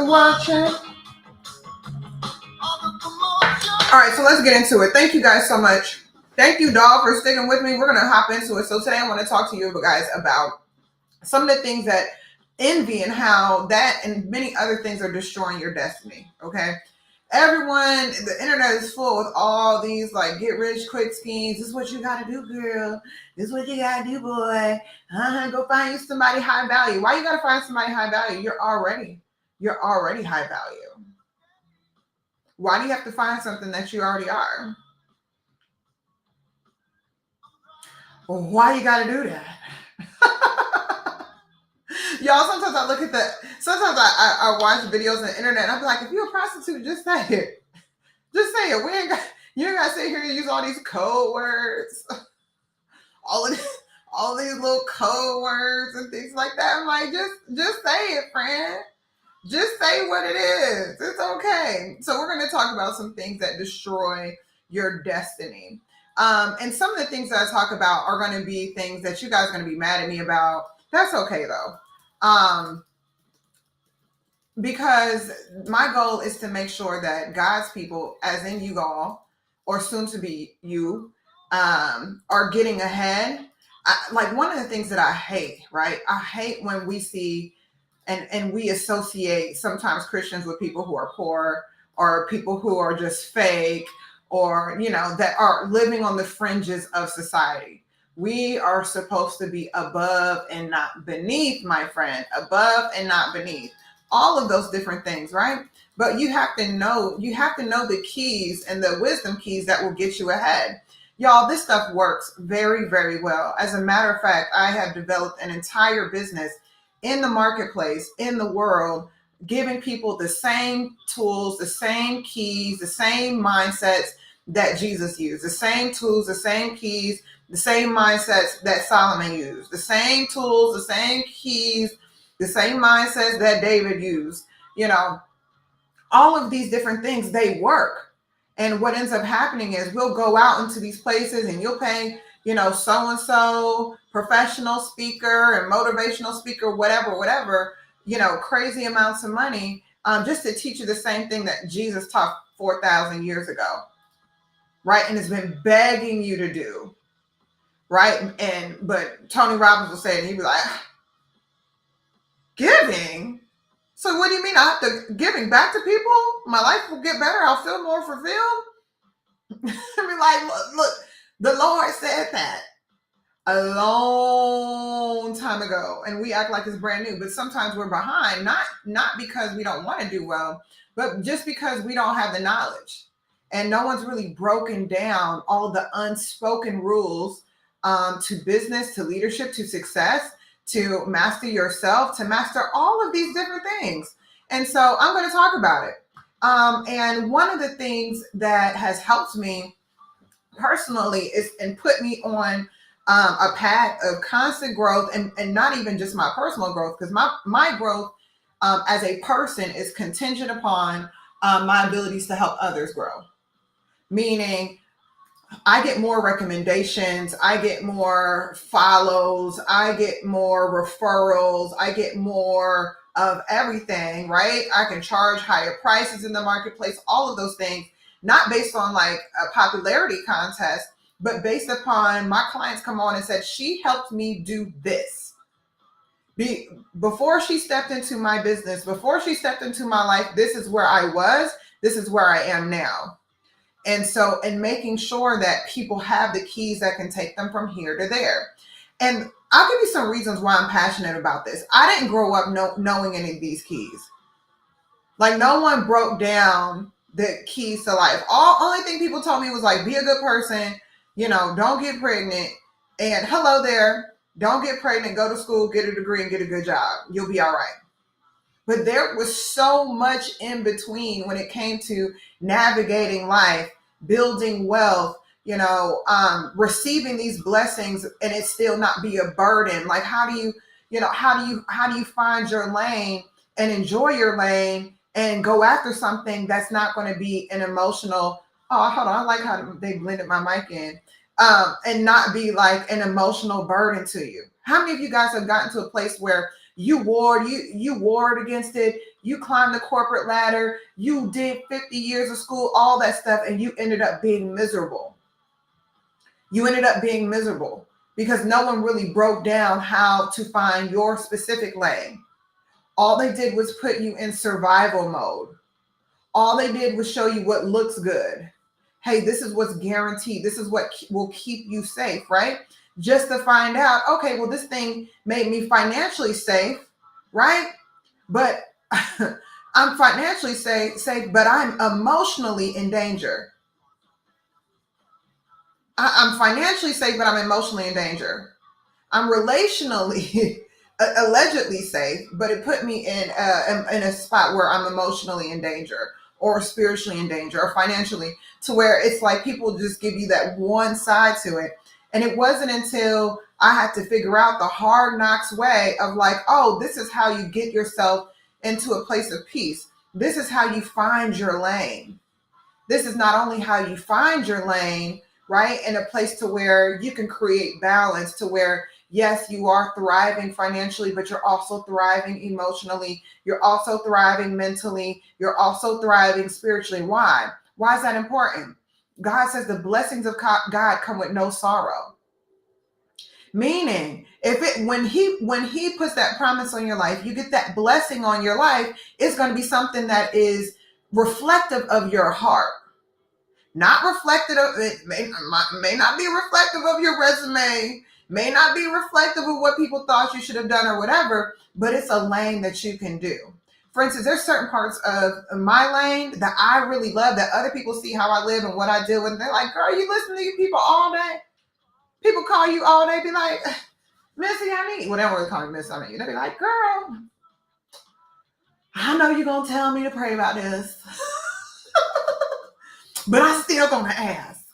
watching. All right, so let's get into it. Thank you guys so much. Thank you, doll, for sticking with me. We're going to hop into it. So today I want to talk to you guys about some of the things that envy and how that and many other things are destroying your destiny. Okay. Everyone, the internet is full with all these like get rich quick schemes. This is what you got to do, girl. This is what you got to do, boy. Go find you somebody high value. Why you got to find somebody high value? You're already high value. Why do you have to find something that you already are? Well, why you got to do that? Y'all, sometimes I look at sometimes I watch videos on the internet and I'm like, if you're a prostitute, just say it. Just say it. You ain't got to sit here and use all these code words. All these little code words and things like that. I'm like, just say it, friend. Just say what it is. It's okay. So we're going to talk about some things that destroy your destiny. And some of the things that I talk about are going to be things that you guys are going to be mad at me about. That's okay, though. Because my goal is to make sure that God's people, as in you all, or soon to be you, are getting ahead. Like one of the things that I hate, right? I hate when we see and we associate sometimes Christians with people who are poor or people who are just fake or, that are living on the fringes of society. We are supposed to be above and not beneath, my friend, above and not beneath. All of those different things, right? But you have to know the keys and the wisdom keys that will get you ahead. Y'all, this stuff works very, very well. As a matter of fact, I have developed an entire business in the marketplace, in the world, giving people the same tools, the same keys, the same mindsets that Jesus used, the same tools, the same keys, the same mindsets that Solomon used, the same tools, the same keys, the same mindsets that David used. All of these different things, they work. And what ends up happening is we'll go out into these places and you'll pay, so-and-so professional speaker and motivational speaker, whatever, crazy amounts of money just to teach you the same thing that Jesus taught 4,000 years ago. Right. And has been begging you to do. Right. But Tony Robbins will say it and he'd be like, giving? So what do you mean I have to giving back to people? My life will get better. I'll feel more fulfilled. I mean, like, look, the Lord said that a long time ago, and we act like it's brand new. But sometimes we're behind, not because we don't want to do well, but just because we don't have the knowledge, and no one's really broken down all the unspoken rules to business, to leadership, to success, to master yourself, to master all of these different things. And so I'm going to talk about it. And one of the things that has helped me personally is and put me on a path of constant growth and not even just my personal growth, because my growth as a person is contingent upon my abilities to help others grow. Meaning, I get more recommendations, I get more follows, I get more referrals, I get more of everything, right? I can charge higher prices in the marketplace, all of those things, not based on like a popularity contest, but based upon my clients come on and said, she helped me do this. Before she stepped into my business, before she stepped into my life, this is where I was, this is where I am now. And so, and making sure that people have the keys that can take them from here to there. And I'll give you some reasons why I'm passionate about this. I didn't grow up knowing any of these keys. Like no one broke down the keys to life. Only thing people told me was like, be a good person, don't get pregnant. And hello there, don't get pregnant, go to school, get a degree and get a good job. You'll be all right. But there was so much in between when it came to navigating life, building wealth, receiving these blessings and it still not be a burden. Like how do you find your lane and enjoy your lane and go after something that's not going to be an emotional, oh, hold on, I like how they blended my mic in, and not be like an emotional burden to you. How many of you guys have gotten to a place where You warred against it. You climbed the corporate ladder. You did 50 years of school, all that stuff, and you ended up being miserable. You ended up being miserable because no one really broke down how to find your specific lane. All they did was put you in survival mode. All they did was show you what looks good. Hey, this is what's guaranteed. This is what will keep you safe, right? Just to find out, okay, well, this thing made me financially safe, right? But I'm financially safe, but I'm emotionally in danger. I'm financially safe, but I'm emotionally in danger. I'm relationally allegedly safe, but it put me in a spot where I'm emotionally in danger or spiritually in danger or financially, to where it's like people just give you that one side to it. And it wasn't until I had to figure out the hard knocks way of like, oh, this is how you get yourself into a place of peace. This is how you find your lane. This is not only how you find your lane, right? In a place to where you can create balance, to where, yes, you are thriving financially, but you're also thriving emotionally. You're also thriving mentally. You're also thriving spiritually. Why? Why is that important? God says the blessings of God come with no sorrow. Meaning, when he puts that promise on your life, you get that blessing on your life, it's going to be something that is reflective of your heart. Not reflective of it, may not be reflective of your resume, may not be reflective of what people thought you should have done or whatever, but it's a lane that you can do. For instance, there's certain parts of my lane that I really love, that other people see how I live and what I do, and they're like, girl, you listen to you people all day? People call you all day, be like, Missy, I need, well, they don't really call me Miss, I mean, they be like, girl, I know you're going to tell me to pray about this. But I still gonna ask.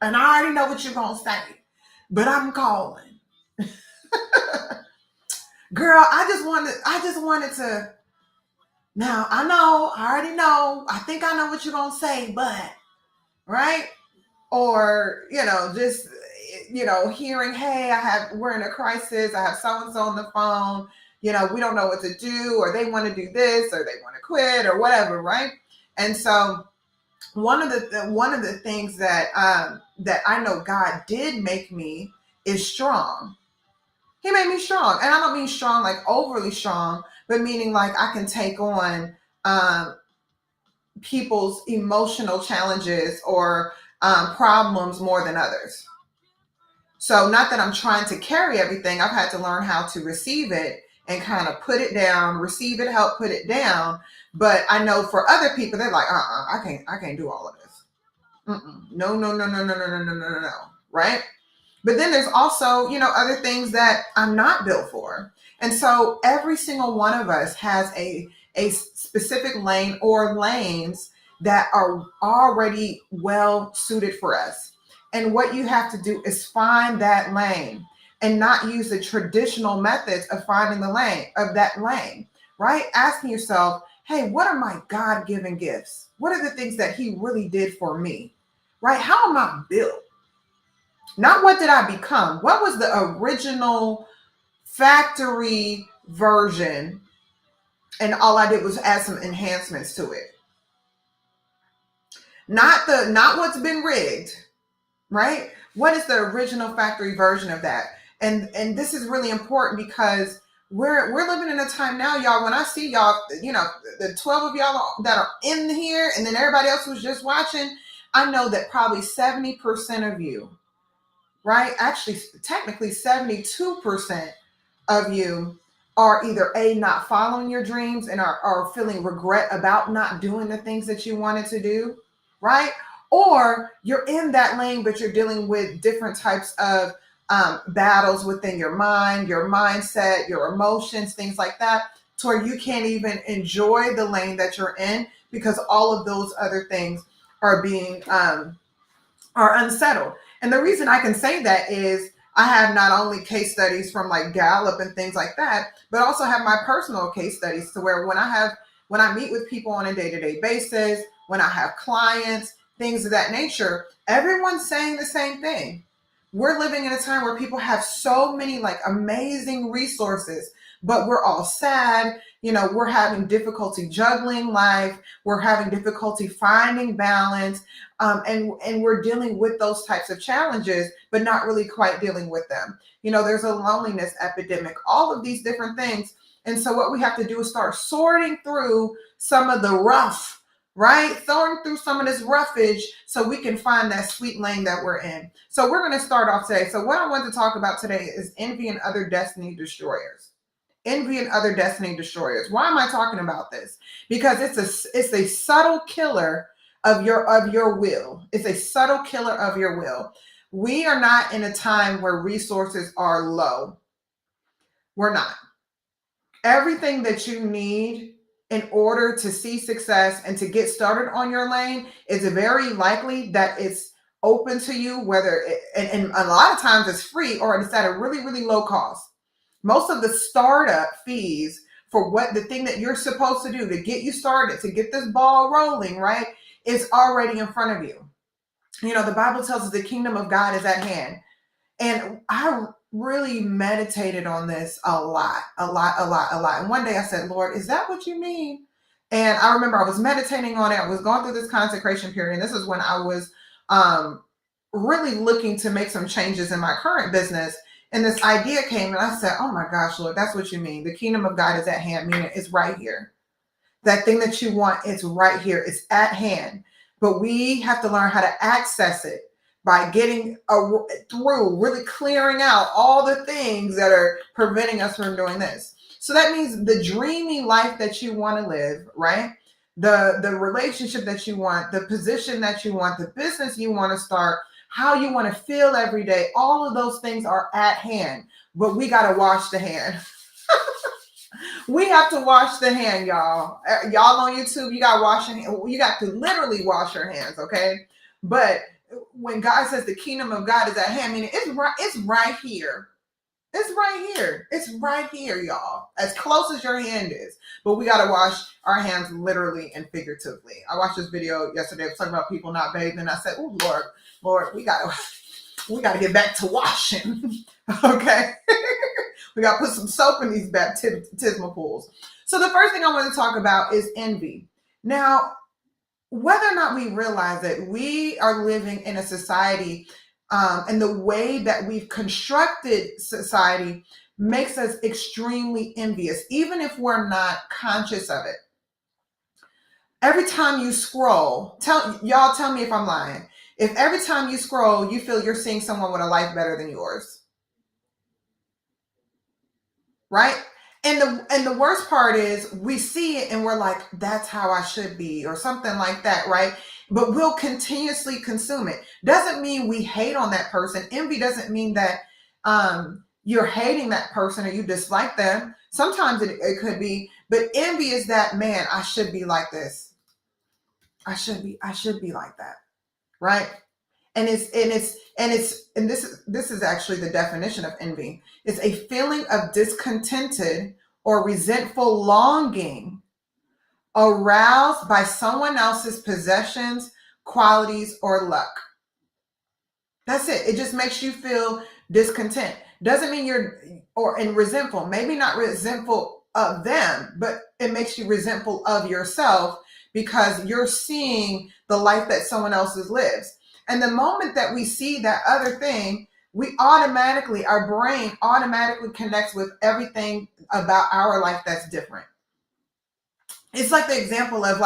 And I already know what you're gonna say. But I'm calling. Girl, I just wanted to. Now I already know. I think I know what you're gonna say, but right? Or, just hearing, hey, we're in a crisis, I have so-and-so on the phone, we don't know what to do, or they want to do this, or they want to quit, or whatever, right? And so one of the things that I know God did make me is strong. He made me strong, and I don't mean strong like overly strong, but meaning like I can take on people's emotional challenges or problems more than others. So not that I'm trying to carry everything. I've had to learn how to receive it and kind of put it down, receive it, help put it down. But I know for other people, they're like, I can't do all of this. No, no, no, no, no, no, no, no, no, no, right? But then there's also, other things that I'm not built for. And so every single one of us has a specific lane or lanes that are already well suited for us. And what you have to do is find that lane and not use the traditional methods of finding the lane of that lane, right? Asking yourself, hey, what are my God-given gifts? What are the things that he really did for me, right? How am I built? Not what did I become? What was the original factory version? And all I did was add some enhancements to it. Not what's been rigged, right? What is the original factory version of that? And this is really important because we're living in a time now, y'all. When I see y'all, the 12 of y'all that are in here, and then everybody else who's just watching, I know that probably 70% of you, right? Actually, technically 72% of you are either not following your dreams and are feeling regret about not doing the things that you wanted to do, right? Or you're in that lane, but you're dealing with different types of battles within your mind, your mindset, your emotions, things like that, to where you can't even enjoy the lane that you're in because all of those other things are being are unsettled. And the reason I can say that is I have not only case studies from like Gallup and things like that, but also have my personal case studies to where when I meet with people on a day-to-day basis, when I have clients, things of that nature, everyone's saying the same thing. We're living in a time where people have so many like amazing resources, but we're all sad. We're having difficulty juggling life. We're having difficulty finding balance. And we're dealing with those types of challenges, but not really quite dealing with them. There's a loneliness epidemic, all of these different things. And so what we have to do is start sorting through some of the rough, right? Sorting through some of this roughage so we can find that sweet lane that we're in. So we're going to start off today. So what I want to talk about today is envy and other destiny destroyers. Envy and other destiny destroyers. Why am I talking about this? Because it's a subtle killer of your will. It's a subtle killer of your will. We are not in a time where resources are low. We're not. Everything that you need in order to see success and to get started on your lane is very likely that it's open to you, and a lot of times it's free or it's at a really, really low cost. Most of the startup fees for the thing that you're supposed to do to get you started, to get this ball rolling, right, is already in front of you. The Bible tells us the kingdom of God is at hand. And I really meditated on this a lot. And one day I said, Lord, is that what you mean? And I remember I was meditating on it. I was going through this consecration period. And this is when I was really looking to make some changes in my current business. And this idea came and I said, oh my gosh, Lord, that's what you mean. The kingdom of God is at hand, meaning it's right here. That thing that you want, it's right here. It's at hand. But we have to learn how to access it by getting through, really clearing out all the things that are preventing us from doing this. So that means the dreamy life that you want to live, right? The relationship that you want, the position that you want, the business you want to start, how you want to feel every day, all of those things are at hand, but we got to wash the hand. We have to wash the hand, y'all. Y'all on YouTube, you got to wash your hand. You got to literally wash your hands, okay? But when God says the kingdom of God is at hand, meaning it's right here. It's right here. It's right here, y'all. As close as your hand is. But we got to wash our hands literally and figuratively. I watched this video yesterday. I was talking about people not bathing. I said, oh, Lord, we got to get back to washing. Okay? We got to put some soap in these baptismal pools. So the first thing I want to talk about is envy. Now, whether or not we realize that we are living in a society and the way that we've constructed society makes us extremely envious, even if we're not conscious of it. Every time you scroll, tell me if I'm lying. If every time you scroll, you feel you're seeing someone with a life better than yours, right? And the worst part is we see it and we're like, that's how I should be, or something like that, right? But we'll continuously consume it. Doesn't mean we hate on that person. Envy doesn't mean that you're hating that person or you dislike them. Sometimes it could be, but envy is that, man, I should be like this. I should be like that, right? And this is actually the definition of envy. It's a feeling of discontented or resentful longing aroused by someone else's possessions, qualities, or luck. That's it. It just makes you feel discontent. Doesn't mean and resentful. Maybe not resentful of them, but it makes you resentful of yourself because you're seeing the life that someone else lives. And the moment that we see that other thing, our brain automatically connects with everything about our life that's different. It's like the example of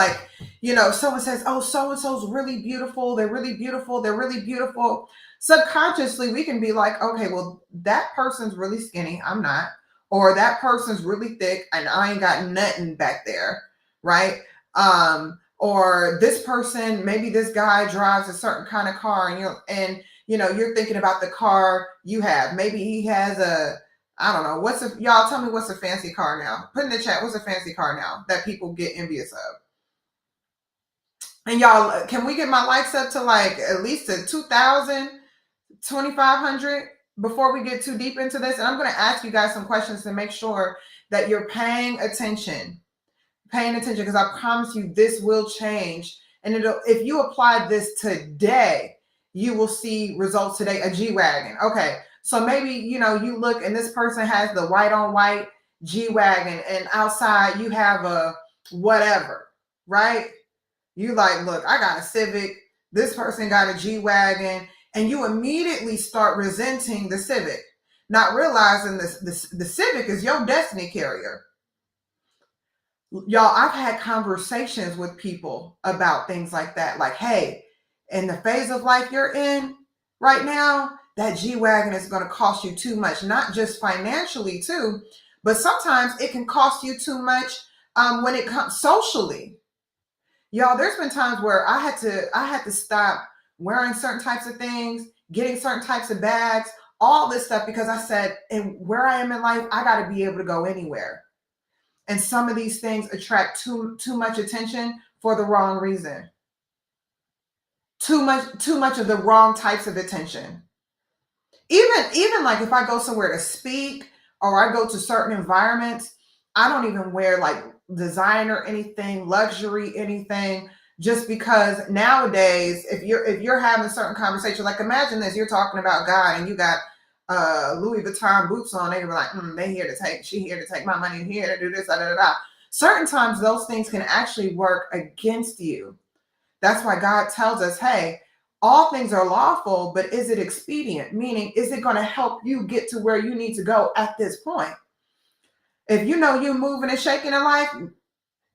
someone says, oh, so-and-so's really beautiful. They're really beautiful. They're really beautiful. Subconsciously, we can be like, okay, well, that person's really skinny. I'm not. Or that person's really thick and I ain't got nothing back there. Right. Or this person, maybe this guy drives a certain kind of car and you're thinking about the car you have. Maybe he has I don't know. Y'all tell me what's a fancy car now? Put in the chat, what's a fancy car now that people get envious of? And y'all, can we get my likes up to at least to 2,000, 2,500 before we get too deep into this? And I'm going to ask you guys some questions to make sure that you're paying attention. Because I promise you this will change. And if you apply this today, you will see results today. A G-Wagon. Okay. So maybe, you look and this person has the white on white G-Wagon, and outside you have a whatever, right? You like, look, I got a Civic, this person got a G-Wagon, and you immediately start resenting the Civic, not realizing the Civic is your destiny carrier. Y'all, I've had conversations with people about things like that. Like, hey, in the phase of life you're in right now, that G-Wagon is going to cost you too much, not just financially too, but sometimes it can cost you too much when it comes socially. Y'all, there's been times where I had to stop wearing certain types of things, getting certain types of bags, all this stuff, because I said, and where I am in life, I got to be able to go anywhere. And some of these things attract too much attention for the wrong reason. Too much of the wrong types of attention. Even like if I go somewhere to speak or I go to certain environments, I don't even wear like designer anything, luxury anything, just because nowadays if you're having a certain conversation, like imagine this, you're talking about God and you got Louis Vuitton boots on, they be like, she here to take my money, here to do this, da, da, da, da. Certain times those things can actually work against you. That's why God tells us, hey, all things are lawful, but is it expedient? Meaning, is it going to help you get to where you need to go at this point? If you know you're moving and shaking in life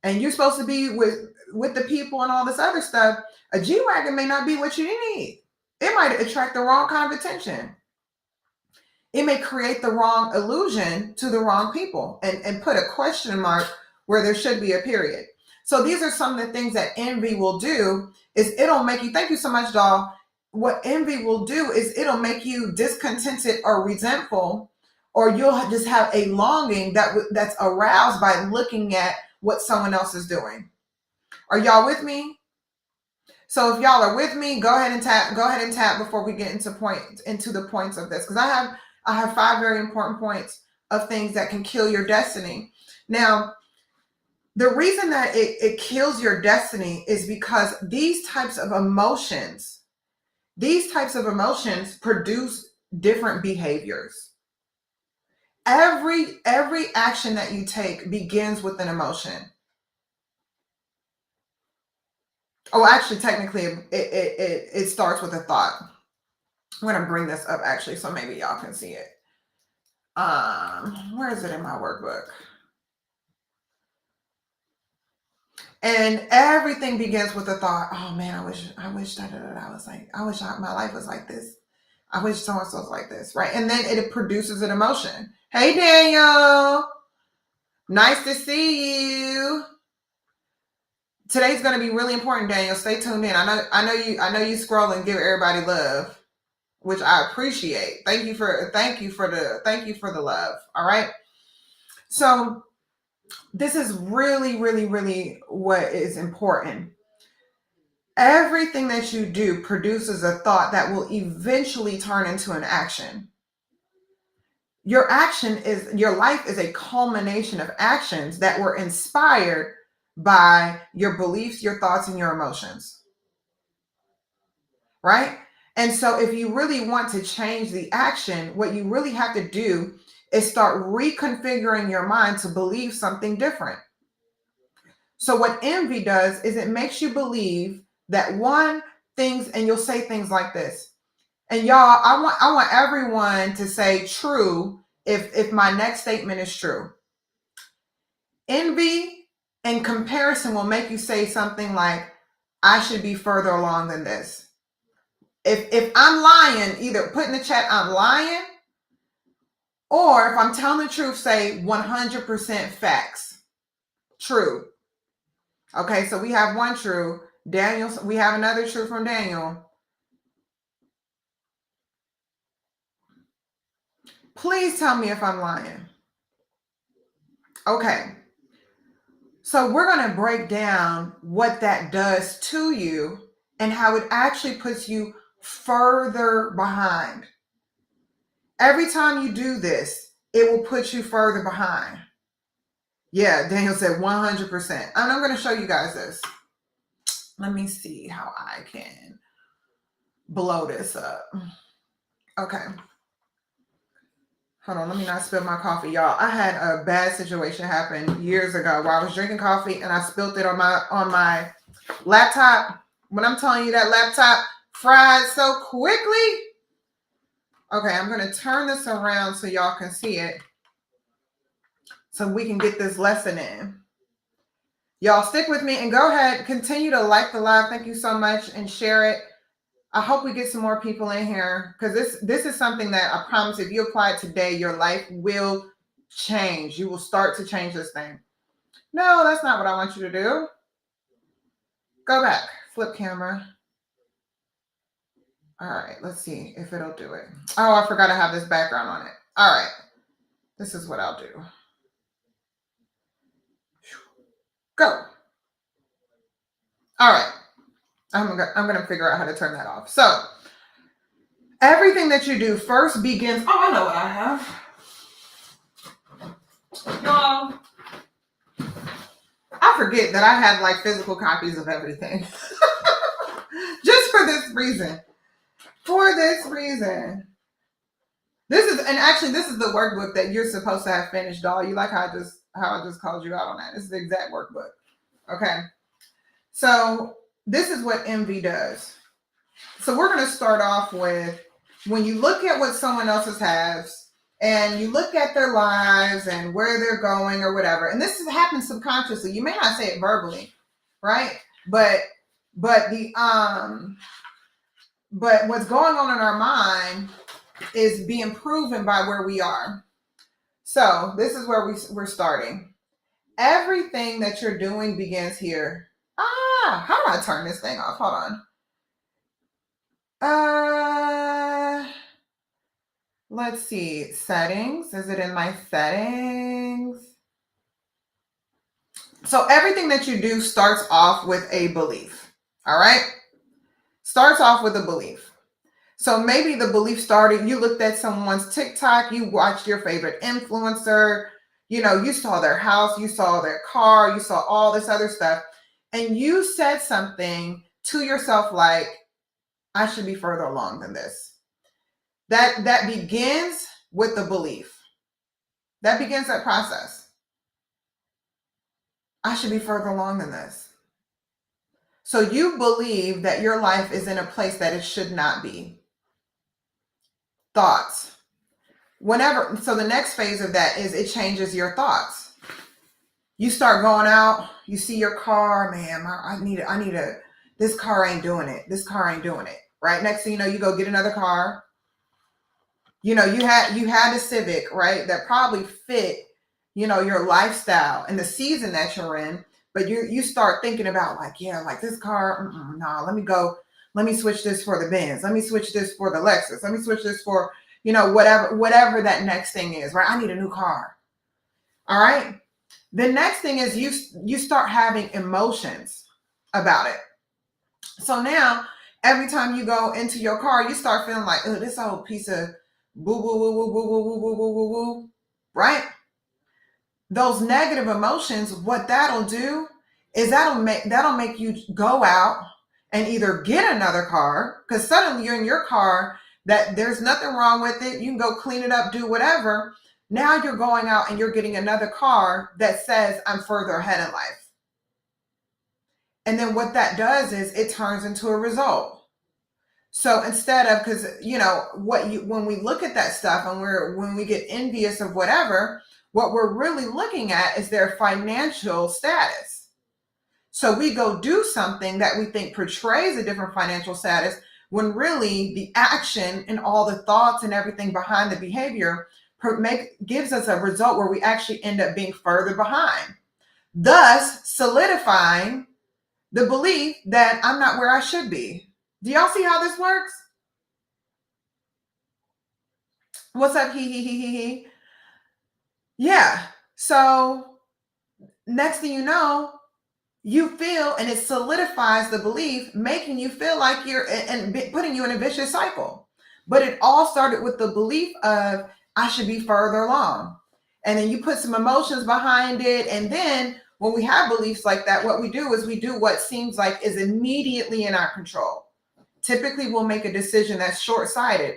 and you're supposed to be with the people and all this other stuff, a G-Wagon may not be what you need. It might attract the wrong kind of attention. It may create the wrong illusion to the wrong people and put a question mark where there should be a period. So these are some of the things that envy will do is it'll make you, thank you so much, doll. What envy will do is it'll make you discontented or resentful, or you'll just have a longing that's aroused by looking at what someone else is doing. Are y'all with me? So if y'all are with me, go ahead and tap before we get into the points of this, because I have 5 very important points of things that can kill your destiny. Now, the reason that it kills your destiny is because these types of emotions produce different behaviors. Every action that you take begins with an emotion. Oh, actually, technically, it starts with a thought. I'm going to bring this up, actually, so maybe y'all can see it. Where is it in my workbook? And everything begins with a thought. Oh man, I wish I wish my life was like this. I wish so and so's like this, right? And then it produces an emotion. Hey Daniel, nice to see you. Today's going to be really important, Daniel. Stay tuned in. I know you scroll and give everybody love, which I appreciate. Thank you for the love. All right. So this is really, really, really what is important. Everything that you do produces a thought that will eventually turn into an action. Your life is a culmination of actions that were inspired by your beliefs, your thoughts, and your emotions. Right? And so if you really want to change the action, what you really have to do is start reconfiguring your mind to believe something different. So what envy does is it makes you believe that and you'll say things like this. And y'all, I want everyone to say true if my next statement is true. Envy and comparison will make you say something like, I should be further along than this. If I'm lying, either put in the chat I'm lying, or if I'm telling the truth, say 100% facts. True. Okay, so we have one true. Daniel, we have another true from Daniel. Please tell me if I'm lying. Okay. So we're going to break down what that does to you and how it actually puts you further behind. Every time you do this, it will put you further behind. Yeah, Daniel said 100%. And I'm going to show you guys this. Let me see how I can blow this up. Okay. Hold on, let me not spill my coffee, y'all. I had a bad situation happen years ago where I was drinking coffee and I spilled it on my laptop. When I'm telling you that laptop fried so quickly. Okay, I'm going to turn this around so y'all can see it, so we can get this lesson in. Y'all stick with me and go ahead, continue to like the live. Thank you so much, and share it. I hope we get some more people in here, because this is something that I promise, if you apply it today, your life will change. You will start to change this thing. No, that's not what I want you to do. Go back. Flip camera. All right, let's see if it'll do it. Oh, I forgot to have this background on it. All right, this is what I'll do. Go. All right, I'm gonna figure out how to turn that off. So everything that you do first begins. Oh, I know what I have. Y'all, I forget that I have like physical copies of everything. Just for this reason. For this reason. This is the workbook that you're supposed to have finished, doll. You like how I just called you out on that. This is the exact workbook. Okay. So this is what envy does. So we're going to start off with, when you look at what someone else has, and you look at their lives and where they're going or whatever, and this happens subconsciously. You may not say it verbally, right? But what's going on in our mind is being proven by where we are. So this is where we're starting. Everything that you're doing begins here. How do I turn this thing off? Hold on. Let's see. Settings. Is it in my settings? So everything that you do starts off with a belief. All right? Starts off with a belief. So maybe the belief started, you looked at someone's TikTok, you watched your favorite influencer, you saw their house, you saw their car, you saw all this other stuff, and you said something to yourself like, I should be further along than this. That begins with the belief. That begins that process. I should be further along than this. So you believe that your life is in a place that it should not be. Thoughts. So the next phase of that is it changes your thoughts. You start going out, you see your car, man, this car ain't doing it. This car ain't doing it. Right? Next thing you know, you go get another car. You had a Civic, right? That probably fit, your lifestyle and the season that you're in. But you start thinking about like this car, let me switch this for the Benz. Let me switch this for the Lexus. Let me switch this for, whatever that next thing is, right? I need a new car. All right. The next thing is you start having emotions about it. So now every time you go into your car, you start feeling like, oh, this old piece of boo, boo, boo, boo, boo, boo, boo, boo, boo, boo, right? Those negative emotions, what that'll do is that'll make you go out and either get another car, because suddenly you're in your car that there's nothing wrong with it. You can go clean it up, do whatever. Now you're going out and you're getting another car that says I'm further ahead in life. And then what that does is it turns into a result. So instead of, because when we look at that stuff and when we get envious of whatever, what we're really looking at is their financial status. So we go do something that we think portrays a different financial status, when really the action and all the thoughts and everything behind the behavior gives us a result where we actually end up being further behind, thus solidifying the belief that I'm not where I should be. Do y'all see how this works? What's up? He. Yeah. So next thing you know, you feel, and it solidifies the belief, making you feel like and putting you in a vicious cycle. But it all started with the belief of I should be further along. And then you put some emotions behind it. And then when we have beliefs like that, what we do is we do what seems like is immediately in our control. Typically, we'll make a decision that's short-sighted.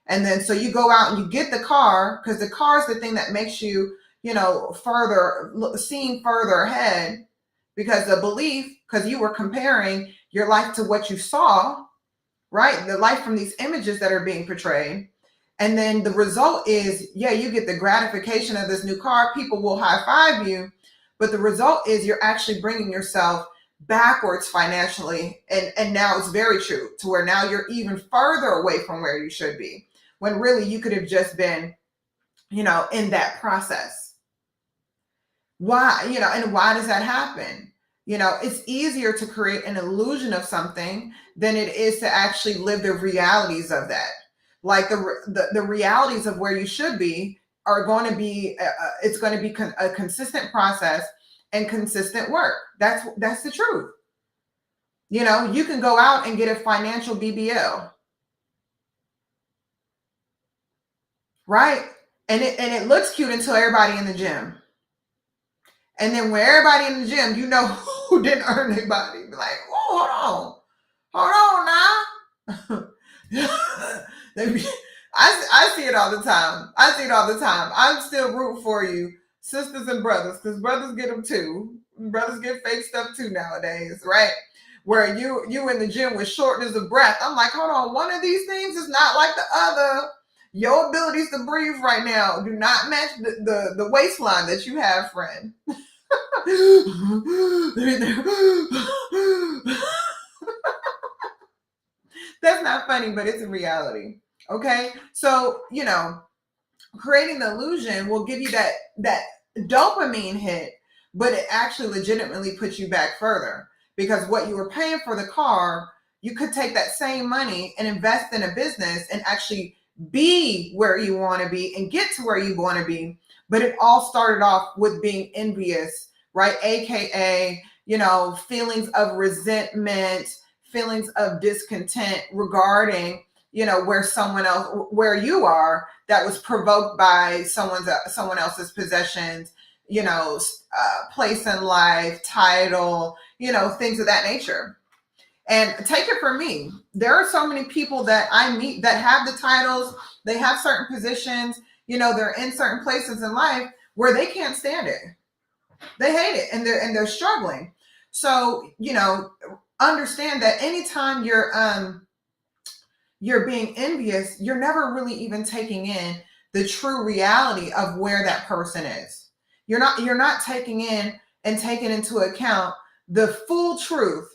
And then so you go out and you get the car, because the car is the thing that makes you, seeing further ahead, because the belief, because you were comparing your life to what you saw, right? The life from these images that are being portrayed. And then the result is, yeah, you get the gratification of this new car. People will high five you. But the result is you're actually bringing yourself backwards financially. And now it's very true, to where now you're even further away from where you should be, when really you could have just been, in that process. Why, and why does that happen? It's easier to create an illusion of something than it is to actually live the realities of that. Like the realities of where you should be are going to be, it's going to be a consistent process and consistent work. That's the truth. You can go out and get a financial BBL, right? And it looks cute until everybody in the gym. And then when everybody in the gym, who didn't earn their body, be like, oh, hold on now. I see it all the time. I'm still rooting for you, sisters and brothers, because brothers get them too. Brothers get fake stuff too nowadays, right? Where you in the gym with shortness of breath. I'm like, hold on, one of these things is not like the other. Your abilities to breathe right now do not match the waistline that you have, friend. That's not funny, but it's a reality. Okay. So, creating the illusion will give you that dopamine hit, but it actually legitimately puts you back further, because what you were paying for the car, you could take that same money and invest in a business and actually be where you want to be and get to where you want to be. But it all started off with being envious, right? AKA, feelings of resentment, feelings of discontent regarding, where you are, that was provoked by someone else's possessions, place in life, title, things of that nature. And take it from me, there are so many people that I meet that have the titles, they have certain positions, they're in certain places in life where they can't stand it. They hate it, and they're struggling. So, understand that anytime you're being envious, you're never really even taking in the true reality of where that person is. You're not taking in and taking into account the full truth,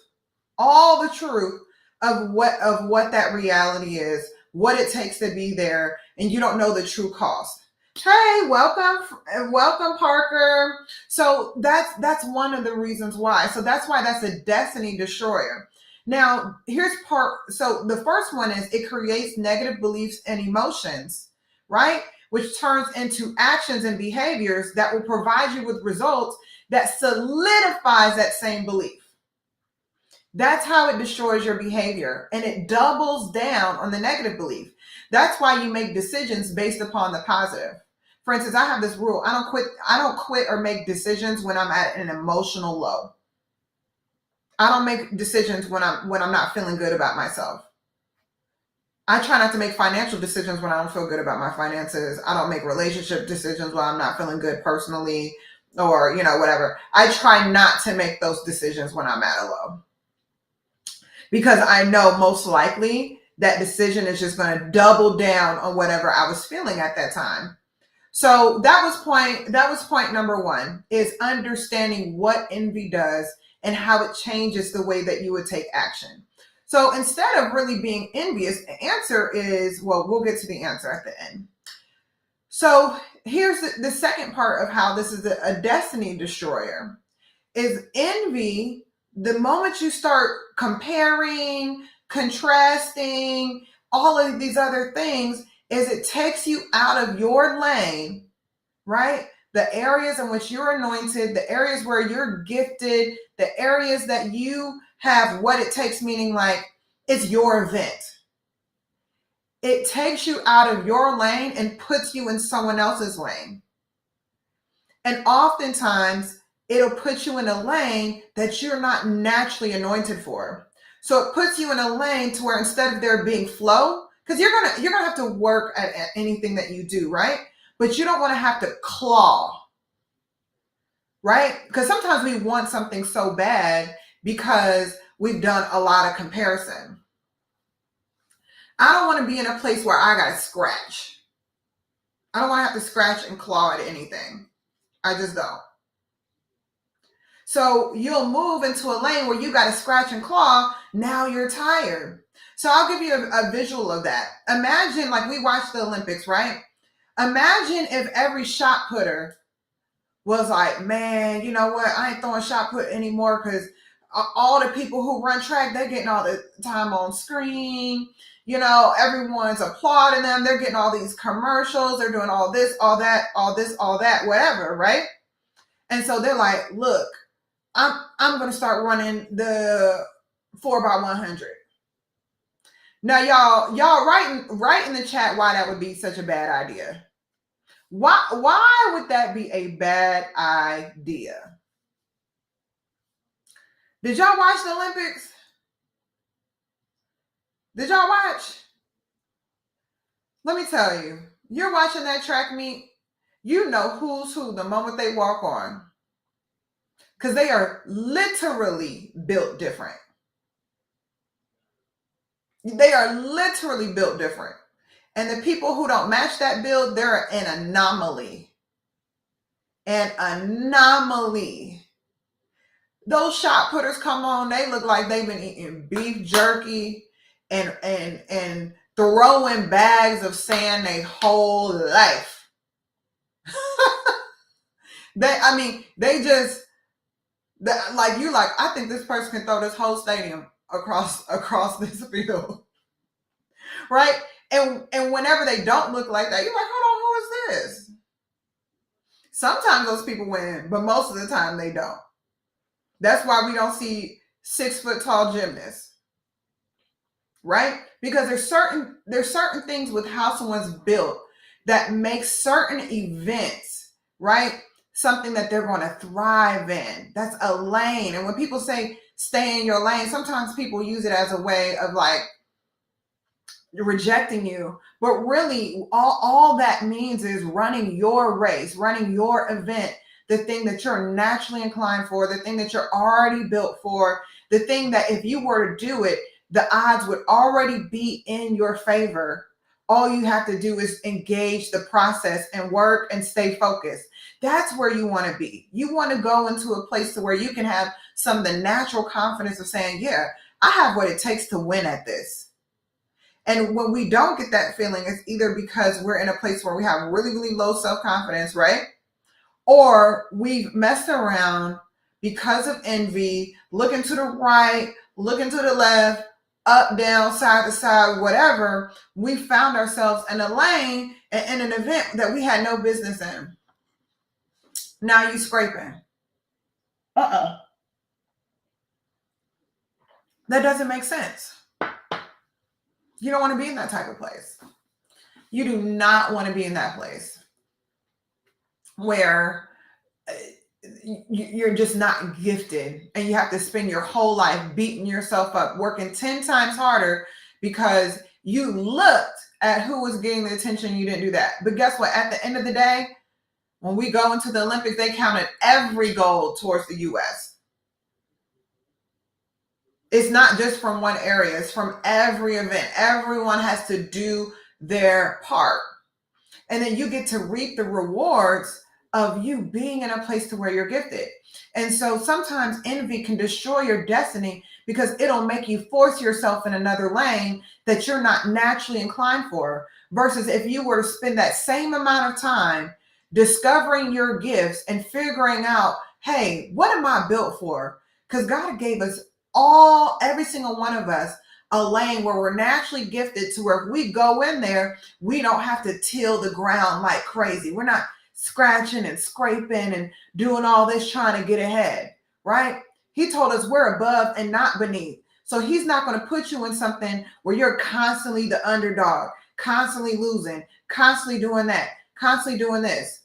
all the truth of what that reality is, what it takes to be there, and you don't know the true cost. Hey, welcome, Parker. So that's one of the reasons why. So that's why that's a destiny destroyer. Now, so the first one is it creates negative beliefs and emotions, right? Which turns into actions and behaviors that will provide you with results that solidifies that same belief. That's how it destroys your behavior, and it doubles down on the negative belief. That's why you make decisions based upon the positive. For instance, I have this rule. I don't quit or make decisions when I'm at an emotional low. I don't make decisions when I'm not feeling good about myself. I try not to make financial decisions when I don't feel good about my finances. I don't make relationship decisions when I'm not feeling good personally, or, whatever. I try not to make those decisions when I'm at a low, because I know most likely that decision is just going to double down on whatever I was feeling at that time. So that was point number one, is understanding what envy does and how it changes the way that you would take action. So instead of really being envious, the answer is, well, we'll get to the answer at the end. So here's the second part of how this is a destiny destroyer. Is envy, the moment you start comparing, contrasting, all of these other things, is it takes you out of your lane, right? The areas in which you're anointed, the areas where you're gifted, the areas that you have what it takes, meaning like it's your event. It takes you out of your lane and puts you in someone else's lane. And oftentimes it'll put you in a lane that you're not naturally anointed for. So it puts you in a lane to where instead of there being flow, because you're gonna have to work at anything that you do, right? But you don't want to have to claw, right? Because sometimes we want something so bad because we've done a lot of comparison. I don't want to be in a place where I gotta scratch. I don't want to have to scratch and claw at anything. I just don't. So you'll move into a lane where you got to scratch and claw. Now you're tired. So I'll give you a visual of that. Imagine, like, we watch the Olympics, right? Imagine if every shot putter was like, man, you know what? I ain't throwing shot put anymore because all the people who run track, they're getting all the time on screen. You know, everyone's applauding them. They're getting all these commercials. They're doing all this, all that, all this, all that, whatever, right? And so they're like, look, I'm going to start running the 4x100. Now, y'all write in the chat why that would be such a bad idea. Why would that be a bad idea? Did y'all watch the Olympics? Did y'all watch? Let me tell you, you're watching that track meet, you know who's who the moment they walk on. Because they are literally built different. They are literally built different. And the people who don't match that build, they're an anomaly. An anomaly. Those shot putters come on, they look like they've been eating beef jerky and throwing bags of sand their whole life. They just, I think this person can throw this whole stadium across this field. Right? And whenever they don't look like that, you're like, hold on, who is this? Sometimes those people win, but most of the time they don't. That's why we don't see 6 foot tall gymnasts. Right? Because there's certain things with how someone's built that makes certain events, right, something that they're going to thrive in. That's a lane. And when people say stay in your lane, sometimes people use it as a way of like rejecting you. But really, all that means is running your race, running your event, the thing that you're naturally inclined for, the thing that you're already built for, the thing that if you were to do it, the odds would already be in your favor. All you have to do is engage the process and work and stay focused. That's where you want to be. You want to go into a place to where you can have some of the natural confidence of saying, yeah, I have what it takes to win at this. And when we don't get that feeling, it's either because we're in a place where we have really, really low self-confidence, right? Or we've messed around because of envy, looking to the right, looking to the left, up, down, side to side, whatever. We found ourselves in a lane and in an event that we had no business in. Now you scraping. That doesn't make sense. You don't want to be in that type of place. You do not want to be in that place where you're just not gifted and you have to spend your whole life beating yourself up, working 10 times harder because you looked at who was getting the attention. You didn't do that. But guess what? At the end of the day, when we go into the Olympics, they counted every gold towards the U.S. It's not just from one area. It's from every event. Everyone has to do their part. And then you get to reap the rewards of you being in a place to where you're gifted. And so sometimes envy can destroy your destiny because it'll make you force yourself in another lane that you're not naturally inclined for. Versus if you were to spend that same amount of time discovering your gifts and figuring out, hey, what am I built for? Because God gave us every single one of us, a lane where we're naturally gifted to where if we go in there, we don't have to till the ground like crazy. We're not scratching and scraping and doing all this trying to get ahead, right? He told us we're above and not beneath. So he's not going to put you in something where you're constantly the underdog, constantly losing, constantly doing that, constantly doing this,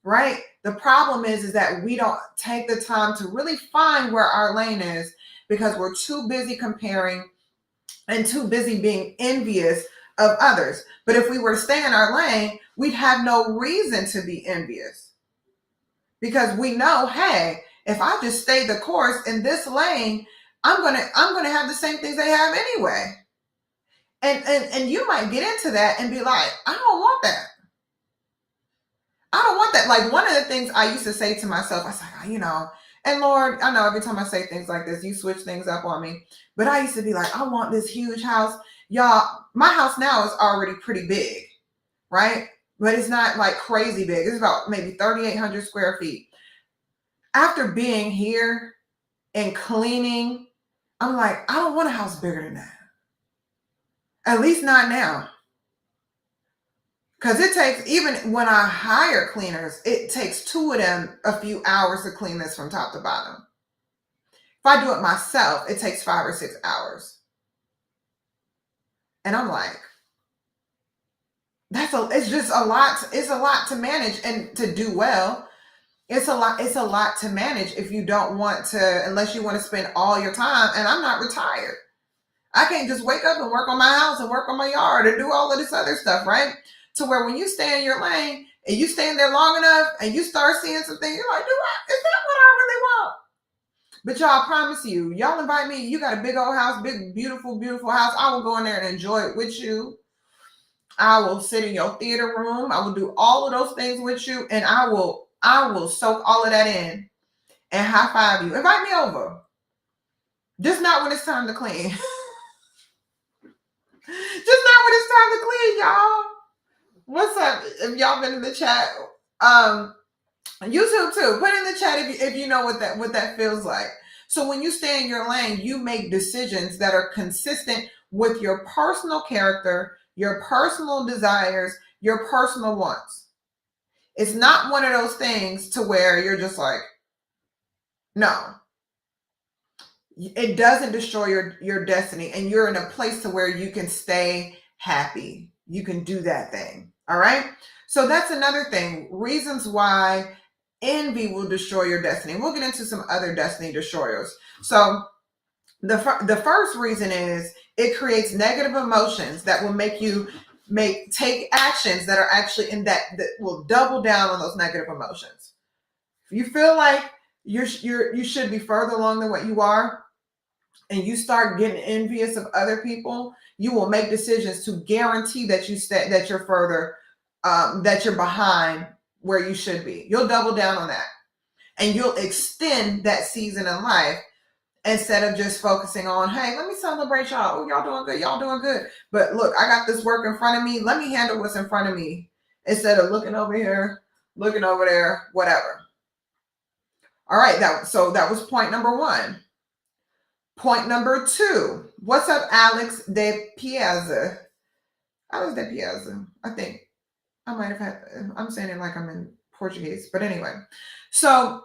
right? The problem is that we don't take the time to really find where our lane is because we're too busy comparing and too busy being envious of others. But if we were to stay in our lane, we'd have no reason to be envious, because we know, hey, if I just stay the course in this lane, I'm gonna have the same things they have anyway. And you might get into that and be like, I don't want that. I don't want that. Like, one of the things I used to say to myself, I was like, and Lord, I know every time I say things like this, you switch things up on me. But I used to be like, I want this huge house. Y'all, my house now is already pretty big, right? But it's not like crazy big. It's about maybe 3,800 square feet. After being here and cleaning, I'm like, I don't want a house bigger than that. At least not now. Because it takes, even when I hire cleaners, it takes two of them a few hours to clean this from top to bottom. If I do it myself, it takes 5 or 6 hours. And I'm like, it's just a lot. It's a lot to manage and to do well. It's a lot to manage if you don't want to, unless you want to spend all your time. And I'm not retired. I can't just wake up and work on my house and work on my yard and do all of this other stuff, right? To where when you stay in your lane and you stay in there long enough and you start seeing some things, you're like, is that what I really want? But y'all, I promise you, y'all invite me. You got a big old house, big, beautiful, beautiful house. I will go in there and enjoy it with you. I will sit in your theater room. I will do all of those things with you. And I will soak all of that in and high five you. Invite me over. Just not when it's time to clean. Just not when it's time to clean, y'all. What's up? If y'all been in the chat, YouTube too. Put in the chat if you know what that feels like. So when you stay in your lane, you make decisions that are consistent with your personal character, your personal desires, your personal wants. It's not one of those things to where you're just like, no. It doesn't destroy your destiny, and you're in a place to where you can stay happy. You can do that thing. All right. So that's another thing. Reasons why envy will destroy your destiny. We'll get into some other destiny destroyers. So the first reason is it creates negative emotions that will make you take actions that are actually that will double down on those negative emotions. If you feel like you should be further along than what you are, and you start getting envious of other people, you will make decisions to guarantee that you're further, that you're behind where you should be. You'll double down on that, and you'll extend that season in life instead of just focusing on, hey, let me celebrate y'all. Oh, y'all doing good. Y'all doing good. But look, I got this work in front of me. Let me handle what's in front of me instead of looking over here, looking over there, whatever. All right. That was point number 1. Point number 2. What's up, Alex de Piazza? Alex de Piazza. I think I might have had, I'm saying it like I'm in Portuguese, but anyway. So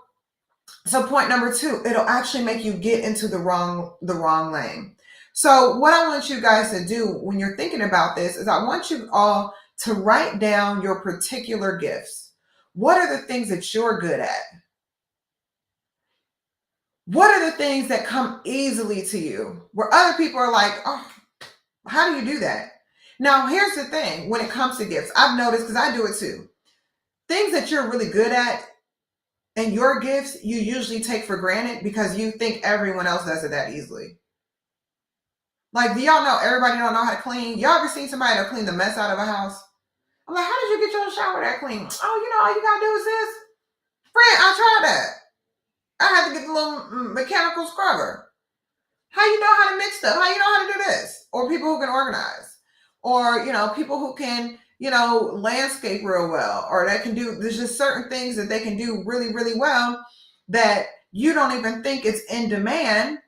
point number 2, it'll actually make you get into the wrong lane. So what I want you guys to do when you're thinking about this is I want you all to write down your particular gifts. What are the things that you're good at? What are the things that come easily to you where other people are like, oh, how do you do that? Now, here's the thing. When it comes to gifts, I've noticed, because I do it too, things that you're really good at and your gifts, you usually take for granted because you think everyone else does it that easily. Like, do y'all know everybody don't know how to clean? Y'all ever seen somebody that clean the mess out of a house? I'm like, how did you get your shower that clean? Oh, all you gotta do is this. Friend, I tried that. I had to get the little mechanical scrubber. How you know how to mix stuff? How you know how to do this? Or people who can organize. Or, people who can, landscape real well. Or that can do, there's just certain things that they can do really, really well that you don't even think it's in demand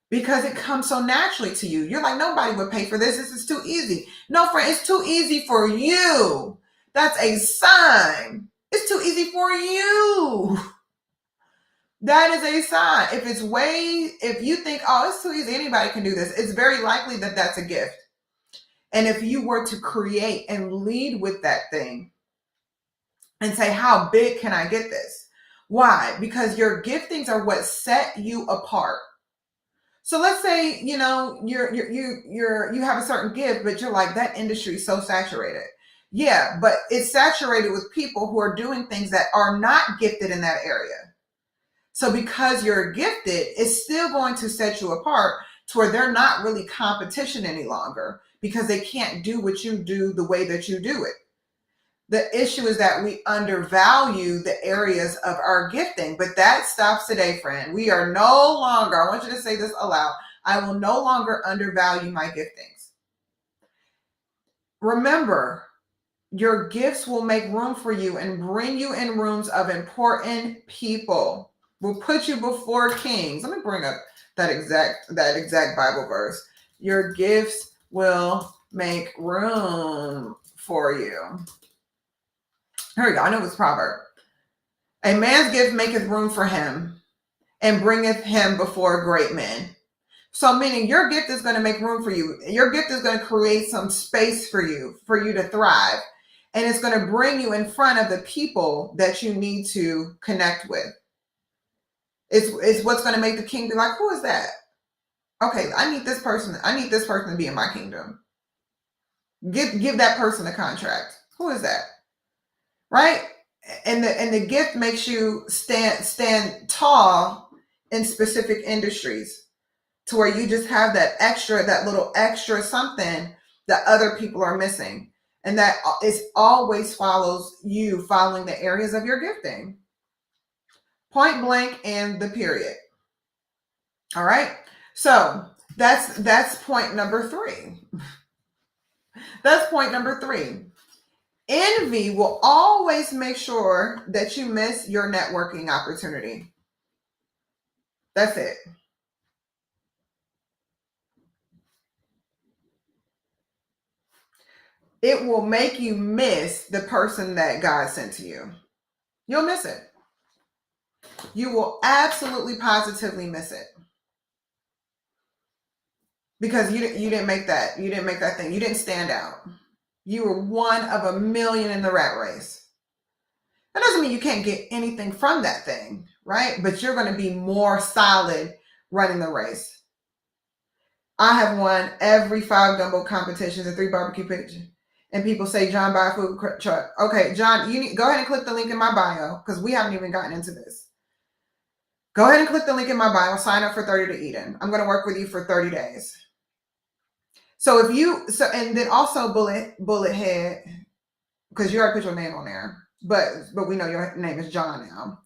because it comes so naturally to you. You're like, nobody would pay for this. This is too easy. No, friend, it's too easy for you. That's a sign. It's too easy for you. That is a sign. If you think, oh, it's too easy, anybody can do this, it's very likely that that's a gift. And if you were to create and lead with that thing and say, how big can I get this? Why? Because your giftings are what set you apart. So let's say, you know, you have a certain gift, but you're like, that industry is so saturated. Yeah, but it's saturated with people who are doing things that are not gifted in that area. So because you're gifted, it's still going to set you apart to where they're not really competition any longer because they can't do what you do the way that you do it. The issue is that we undervalue the areas of our gifting, but that stops today, friend. We are no longer, I want you to say this aloud, I will no longer undervalue my giftings. Remember, your gifts will make room for you and bring you in rooms of important people. Will put you before kings. Let me bring up that exact Bible verse. Your gifts will make room for you. Here we go. I know it's proverb. A man's gift maketh room for him and bringeth him before great men. So meaning your gift is going to make room for you. Your gift is going to create some space for you to thrive. And it's going to bring you in front of the people that you need to connect with. It's what's going to make the king be like, who is that? Okay, I need this person to be in my kingdom. Give that person a contract. Who is that? Right? And the gift makes you stand tall in specific industries to where you just have that little extra something that other people are missing. And that is always following the areas of your gifting. Point blank and the period. All right. So that's point number 3. That's point number 3. Envy will always make sure that you miss your networking opportunity. That's it. It will make you miss the person that God sent to you. You'll miss it. You will absolutely positively miss it. Because you didn't make that. You didn't make that thing. You didn't stand out. You were one of a million in the rat race. That doesn't mean you can't get anything from that thing, right? But you're going to be more solid running the race. I have won every 5 gumbo competitions and 3 barbecue pitches. And people say, John, buy a food truck. Okay, John, go ahead and click the link in my bio because we haven't even gotten into this. Go ahead and click the link in my bio. Sign up for 30 to Eden. I'm going to work with you for 30 days. So and then also bullet head, because you already put your name on there, but we know your name is John now.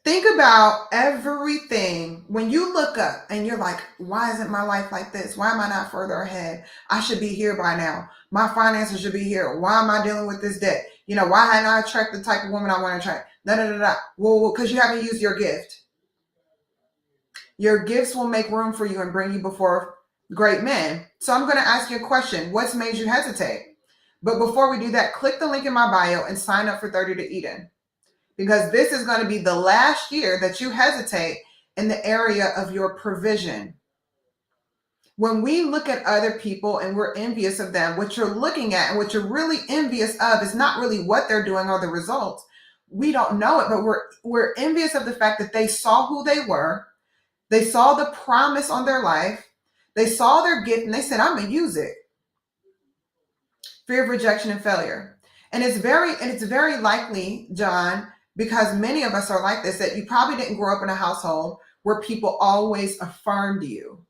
Think about everything when you look up and you're like, why isn't my life like this? Why am I not further ahead? I should be here by now. My finances should be here. Why am I dealing with this debt? You know, why hadn't I attracted the type of woman I want to attract? Well, because you haven't used your gift. Your gifts will make room for you and bring you before great men. So I'm going to ask you a question. What's made you hesitate? But before we do that, click the link in my bio and sign up for 30 to Eden. Because this is going to be the last year that you hesitate in the area of your provision. When we look at other people and we're envious of them, what you're looking at and what you're really envious of is not really what they're doing or the results. We don't know it, but we're envious of the fact that they saw who they were. They saw the promise on their life. They saw their gift and they said, I'm going to use it. Fear of rejection and failure. And it's very likely, John, because many of us are like this, that you probably didn't grow up in a household where people always affirmed you.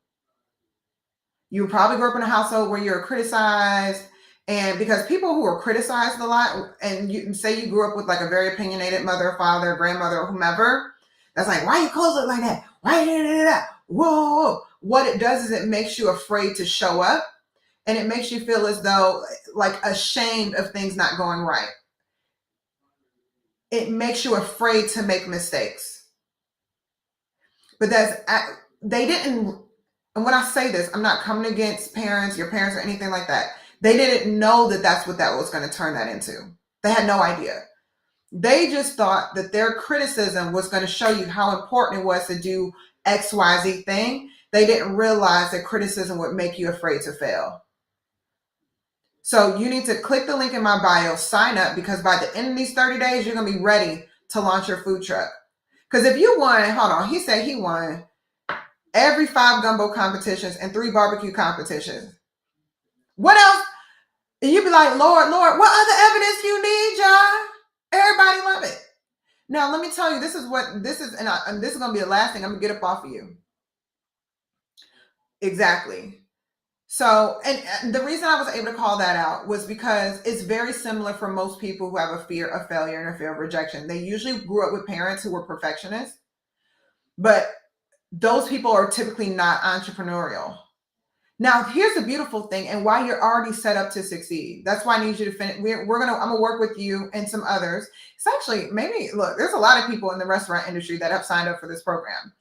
You probably grew up in a household where you're criticized. And because people who are criticized a lot, and you say you grew up with like a very opinionated mother, father, grandmother, or whomever, that's like, why you clothes look like that? Why? Whoa. What it does is it makes you afraid to show up. And it makes you feel as though like ashamed of things not going right. It makes you afraid to make mistakes. But they didn't, and when I say this, I'm not coming against your parents or anything like that. They didn't know that that's what that was going to turn that into. They had no idea. They just thought that their criticism was going to show you how important it was to do XYZ thing. They didn't realize that criticism would make you afraid to fail. So you need to click the link in my bio, sign up, because by the end of these 30 days, you're going to be ready to launch your food truck. Because if you won, hold on, he said he won every 5 gumbo competitions and 3 barbecue competitions. What else? And you'd be like, Lord, Lord, what other evidence you need, John? Everybody love it. Now, let me tell you, this is, and this is going to be the last thing I'm going to get up off of you. Exactly. So, and the reason I was able to call that out was because it's very similar for most people who have a fear of failure and a fear of rejection. They usually grew up with parents who were perfectionists, but those people are typically not entrepreneurial. Now, here's the beautiful thing, and why you're already set up to succeed. That's why I need you to finish. I'm gonna work with you and some others. It's actually, maybe, look, there's a lot of people in the restaurant industry that have signed up for this program.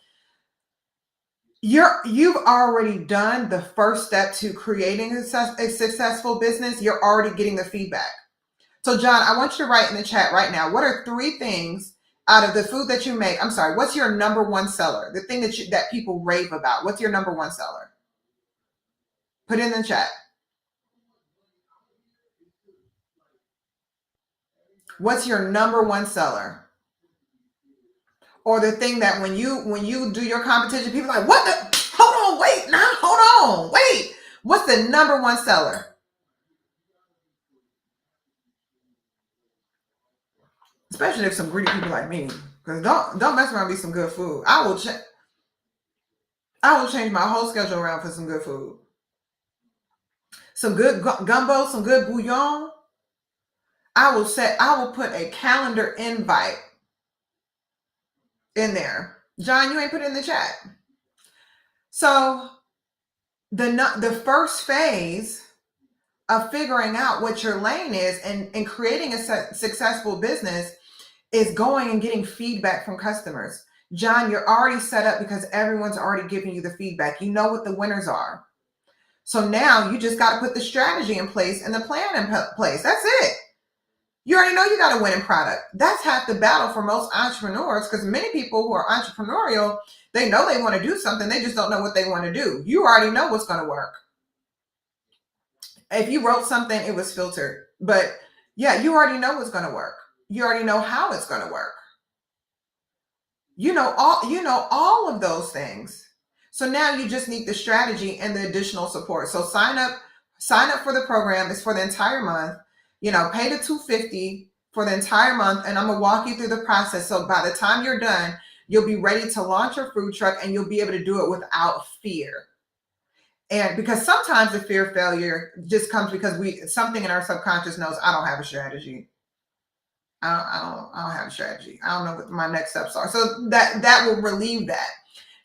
You've already done the first step to creating a successful business. You're already getting the feedback. So, John, I want you to write in the chat right now, what are 3 things out of the food that you make? I'm sorry, what's your number 1 seller? The thing that people rave about. What's your number 1 seller? Put it in the chat. What's your number 1 seller? Or the thing that when you do your competition, people are like, what the? Hold on, wait, now, hold on, wait. What's the number 1 seller? Especially if some greedy people like me, because don't mess around with some good food. I will change my whole schedule around for some good food. Some good gumbo, some good bouillon. I will put a calendar invite in there. John, you ain't put it in the chat. So the first phase of figuring out what your lane is and creating a successful business is going and getting feedback from customers. John, you're already set up because everyone's already giving you the feedback. You know what the winners are. So now you just got to put the strategy in place and the plan in place. That's it. You already know you got a winning product. That's half the battle for most entrepreneurs, because many people who are entrepreneurial, they know they want to do something. They just don't know what they want to do. You already know what's going to work. If you wrote something, it was filtered. But yeah, you already know what's going to work. You already know how it's going to work. You know all of those things. So now you just need the strategy and the additional support. So sign up for the program. It's for the entire month. Pay the $250 for the entire month, and I'm gonna walk you through the process. So by the time you're done, you'll be ready to launch your food truck, and you'll be able to do it without fear. And because sometimes the fear of failure just comes because something in our subconscious knows I don't have a strategy. I don't have a strategy. I don't know what my next steps are. So that will relieve that.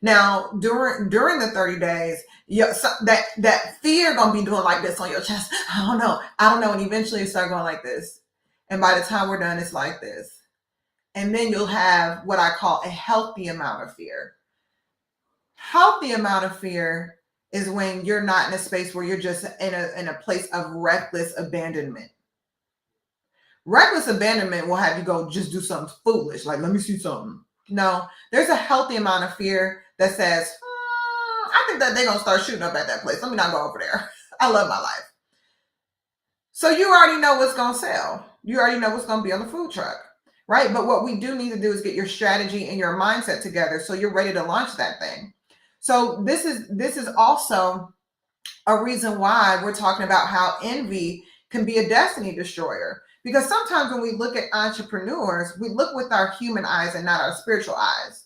Now, during the 30 days, that fear gonna be doing like this on your chest. I don't know. And eventually it start going like this. And by the time we're done, it's like this. And then you'll have what I call a healthy amount of fear. Healthy amount of fear is when you're not in a space where you're just in a place of reckless abandonment. Reckless abandonment will have you go just do something foolish, like let me see something. No, there's a healthy amount of fear that says, I think that they're going to start shooting up at that place. Let me not go over there. I love my life. So you already know what's going to sell. You already know what's going to be on the food truck, right? But what we do need to do is get your strategy and your mindset together so you're ready to launch that thing. So this is also a reason why we're talking about how envy can be a destiny destroyer. Because sometimes when we look at entrepreneurs, we look with our human eyes and not our spiritual eyes.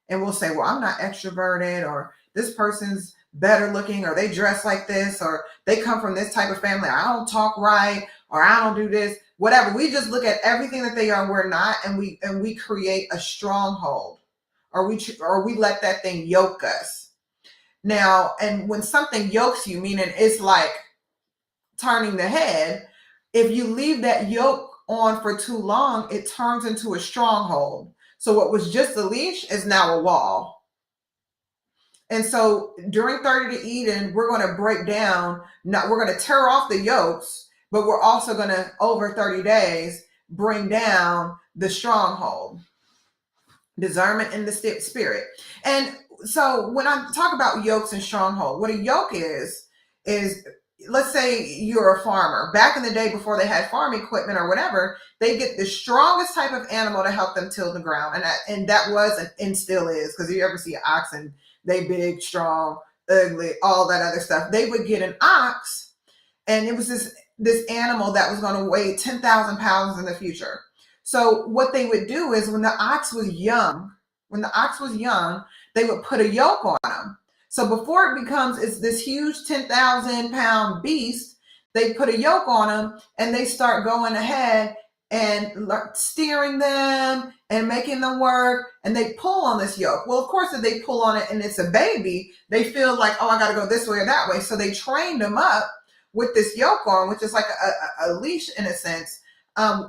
And we'll say, well, I'm not extroverted, or this person's better looking, or they dress like this, or they come from this type of family. I don't talk right, or I don't do this, whatever. We just look at everything that they are and we're not, and we create a stronghold, or we let that thing yoke us. Now, and when something yokes you, meaning it's like turning the head, if you leave that yoke on for too long, it turns into a stronghold. So what was just a leash is now a wall. And so during 30 to Eden, we're going to break down, we're going to tear off the yokes, but we're also going to, over 30 days, bring down the stronghold. Discernment in the spirit. And so when I talk about yokes and stronghold, what a yoke is let's say you're a farmer. Back in the day before they had farm equipment or whatever, they get the strongest type of animal to help them till the ground. And that was and still is, because you ever see an ox and they big, strong, ugly, all that other stuff. They would get an ox, and it was this animal that was going to weigh 10,000 pounds in the future. So what they would do is when the ox was young, they would put a yoke on him. So before it becomes it's this huge 10,000 pound beast, they put a yoke on them and they start going ahead and steering them and making them work, and they pull on this yoke. Well, of course, if they pull on it and it's a baby, they feel like, oh, I got to go this way or that way. So they trained them up with this yoke on, which is like a leash in a sense,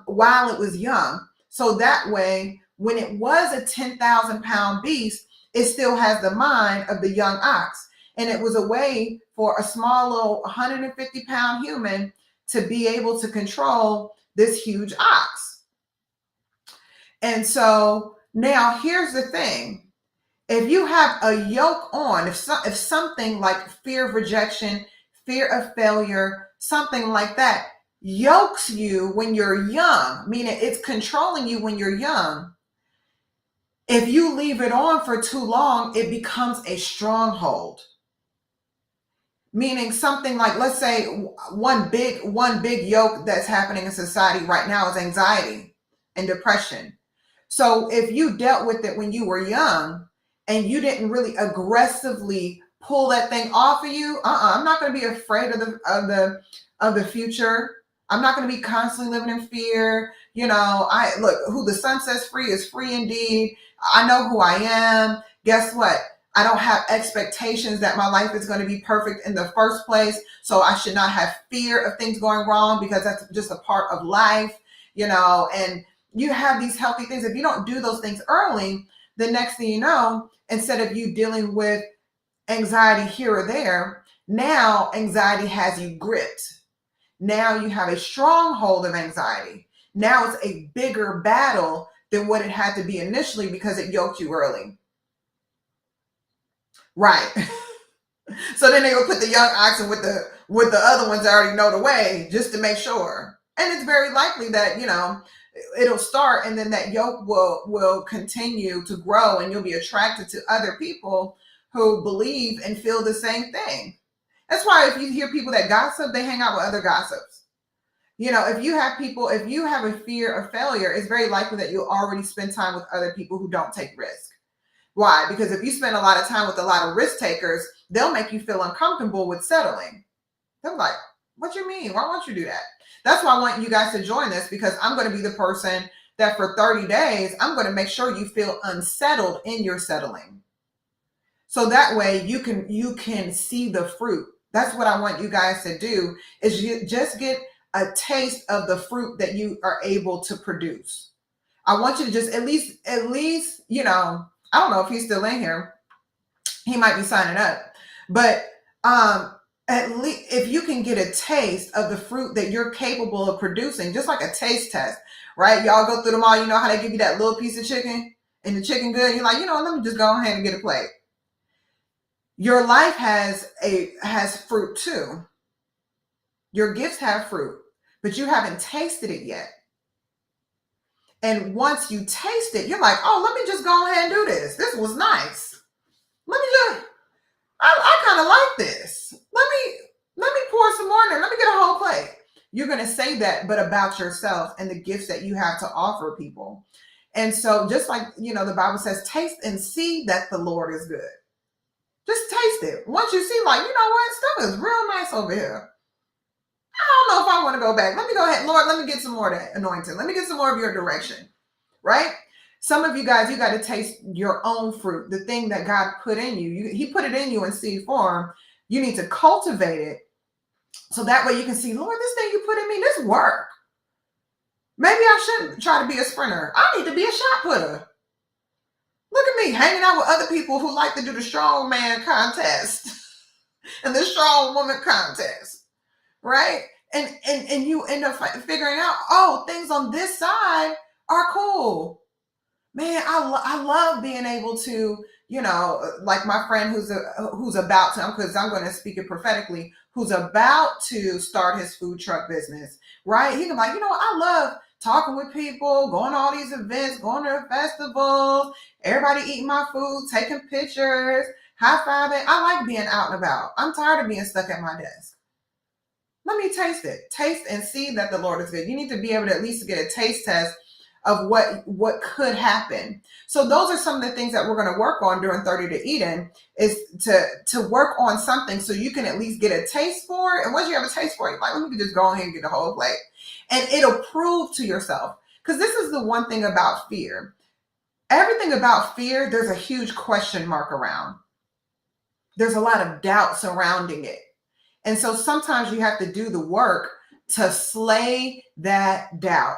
while it was young. So that way, when it was a 10,000 pound beast, it still has the mind of the young ox. And it was a way for a small little 150 pound human to be able to control this huge ox. And so now here's the thing. If you have a yoke on, if something like fear of rejection, fear of failure, something like that yokes you when you're young, meaning it's controlling you when you're young, if you leave it on for too long, it becomes a stronghold. Meaning something like, let's say one big yoke that's happening in society right now is anxiety and depression. So if you dealt with it when you were young and you didn't really aggressively pull that thing off of you, I'm not going to be afraid of the future. I'm not going to be constantly living in fear. Who the sun sets free is free indeed. I know who I am. Guess what? I don't have expectations that my life is going to be perfect in the first place. So I should not have fear of things going wrong, because that's just a part of life, and you have these healthy things. If you don't do those things early, the next thing you know, instead of you dealing with anxiety here or there, now anxiety has you gripped. Now you have a stronghold of anxiety. Now it's a bigger battle than what it had to be initially, because it yoked you early. Right. So then they will put the young oxen with the other ones that already know the way, just to make sure. And it's very likely that, it'll start, and then that yoke will continue to grow, and you'll be attracted to other people who believe and feel the same thing. That's why if you hear people that gossip, they hang out with other gossips. If you have a fear of failure, it's very likely that you'll already spend time with other people who don't take risk. Why? Because if you spend a lot of time with a lot of risk takers, they'll make you feel uncomfortable with settling. They're like, what you mean? Why won't you do that? That's why I want you guys to join this, because I'm going to be the person that for 30 days, I'm going to make sure you feel unsettled in your settling. So that way you can see the fruit. That's what I want you guys to do, is you just get a taste of the fruit that you are able to produce. I want you to just at least, I don't know if he's still in here. He might be signing up. But at least if you can get a taste of the fruit that you're capable of producing, just like a taste test, right? Y'all go through them all. You know how they give you that little piece of chicken and the chicken good? You're like, let me just go ahead and get a plate. Your life has fruit too. Your gifts have fruit, but you haven't tasted it yet. And once you taste it, you're like, oh, let me just go ahead and do this. This was nice. I kind of like this. Let me pour some more in there. Let me get a whole plate. You're going to say that, but about yourself and the gifts that you have to offer people. And so just like, the Bible says, taste and see that the Lord is good. Just taste it. Once you see, like, you know what? Stuff is real nice over here. I don't know if I want to go back. Let me go ahead. Lord, let me get some more of that anointing. Let me get some more of your direction. Right? Some of you guys, you got to taste your own fruit, the thing that God put in you. He put it in you in seed form. You need to cultivate it, so that way you can see, Lord, this thing you put in me, this work. Maybe I shouldn't try to be a sprinter. I need to be a shot putter. Look at me hanging out with other people who like to do the strong man contest and the strong woman contest, right? And you end up figuring out, oh, things on this side are cool. Man, I love being able to, like my friend who's about to, because I'm going to speak it prophetically, who's about to start his food truck business, right? He can be like, I love talking with people, going to all these events, going to festivals, everybody eating my food, taking pictures, high-fiving. I like being out and about. I'm tired of being stuck at my desk. Let me taste it. Taste and see that the Lord is good. You need to be able to at least get a taste test of what could happen. So those are some of the things that we're going to work on during 30 to Eden, is to work on something so you can at least get a taste for it. And once you have a taste for it, you're like, let me just go ahead and get the whole plate. And it'll prove to yourself. Because this is the one thing about fear. Everything about fear, there's a huge question mark around. There's a lot of doubt surrounding it. And so sometimes you have to do the work to slay that doubt,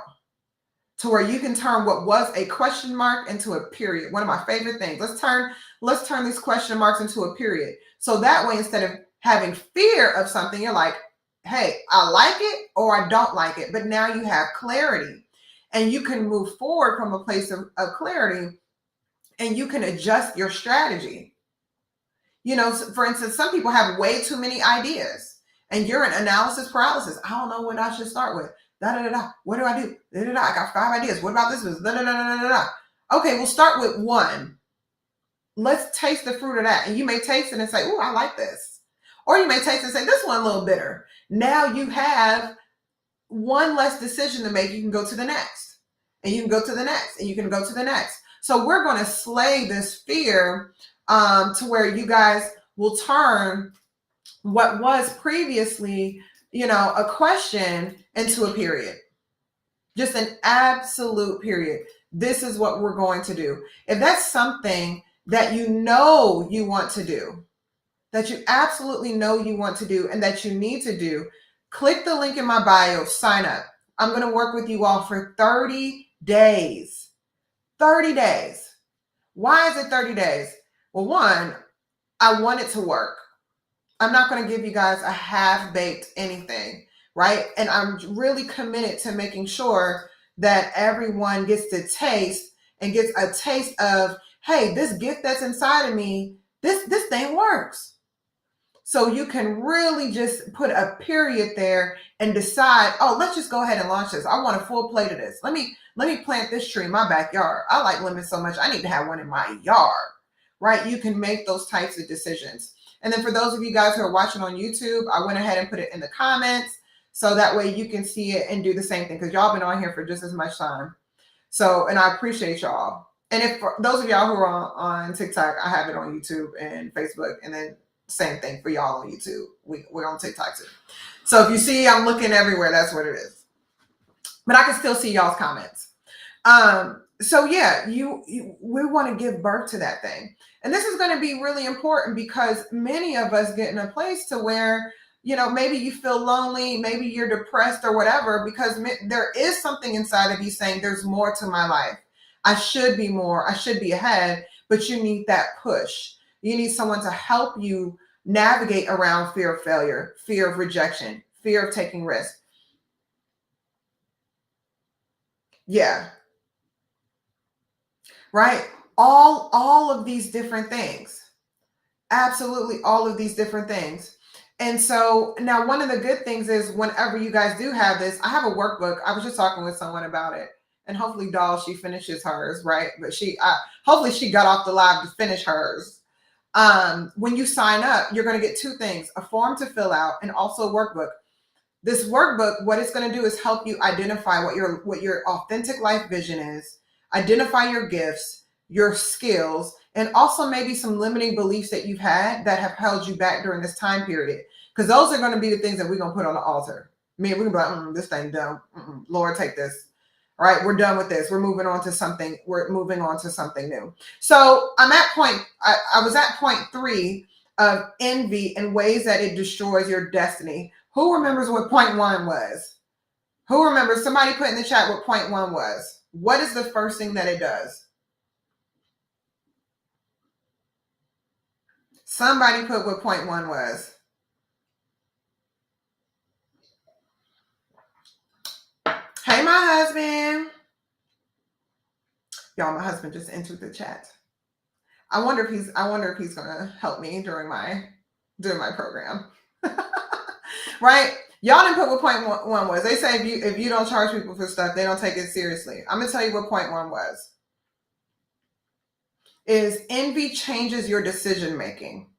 to where you can turn what was a question mark into a period. One of my favorite things. Let's turn these question marks into a period. So that way, instead of having fear of something, you're like, hey, I like it or I don't like it. But now you have clarity, and you can move forward from a place of clarity, and you can adjust your strategy. For instance, some people have way too many ideas, and you're in analysis paralysis. I don't know what I should start with. What do I do? I got 5 ideas. What about this? Okay, we'll start with one. Let's taste the fruit of that. And you may taste it and say, oh, I like this. Or you may taste it and say, this one a little bitter. Now you have one less decision to make. You can go to the next, and you can go to the next, and you can go to the next. So we're going to slay this fear to where you guys will turn what was previously, a question into a period. Just an absolute period. This is what we're going to do. If that's something that you want to do, that you absolutely know you want to do and that you need to do, click the link in my bio, sign up. I'm going to work with you all for 30 days. 30 days. Why is it 30 days? Well, one, I want it to work. I'm not going to give you guys a half-baked anything, right? And I'm really committed to making sure that everyone gets to taste and gets a taste of, hey, this gift that's inside of me, this thing works. So you can really just put a period there and decide, oh, let's just go ahead and launch this. I want a full plate of this. Let me plant this tree in my backyard. I like lemons so much, I need to have one in my yard, right? You can make those types of decisions. And then for those of you guys who are watching on YouTube, I went ahead and put it in the comments so that way you can see it and do the same thing, because y'all been on here for just as much time. So, and I appreciate y'all. And if for those of y'all who are on TikTok, I have it on YouTube and Facebook, and then same thing for y'all on YouTube. We're on TikTok too. So if you see I'm looking everywhere, that's what it is. But I can still see y'all's comments. So yeah, we want to give birth to that thing. And this is going to be really important, because many of us get in a place to where, maybe you feel lonely, maybe you're depressed or whatever, because there is something inside of you saying there's more to my life. I should be more, I should be ahead, but you need that push. You need someone to help you navigate around fear of failure, fear of rejection, fear of taking risks. Yeah. Right? All of these different things. Absolutely all of these different things. And so now one of the good things is, whenever you guys do have this, I have a workbook. I was just talking with someone about it. And hopefully Doll, she finishes hers, right? But hopefully she got off the live to finish hers. When you sign up, you're going to get 2 things: a form to fill out and also a workbook. This workbook, what it's going to do is help you identify what your authentic life vision is, identify your gifts, your skills, and also maybe some limiting beliefs that you've had that have held you back during this time period. Because those are going to be the things that we're going to put on the altar. We're going to be like, this thing done. Lord, take this. All right, we're done with this. We're moving on to something. We're moving on to something new. So I'm at I was at point 3 of envy and ways that it destroys your destiny. Who remembers what point 1 was? Who remembers? Somebody put in the chat what point 1 was. What is the first thing that it does? Somebody put what point 1 was. Hey, my husband. Y'all, my husband just entered the chat. I wonder if he's gonna help me during my program. Right? Y'all didn't put what point one was. They say if you don't charge people for stuff, they don't take it seriously. I'm gonna tell you what point one was. Is envy changes your decision making.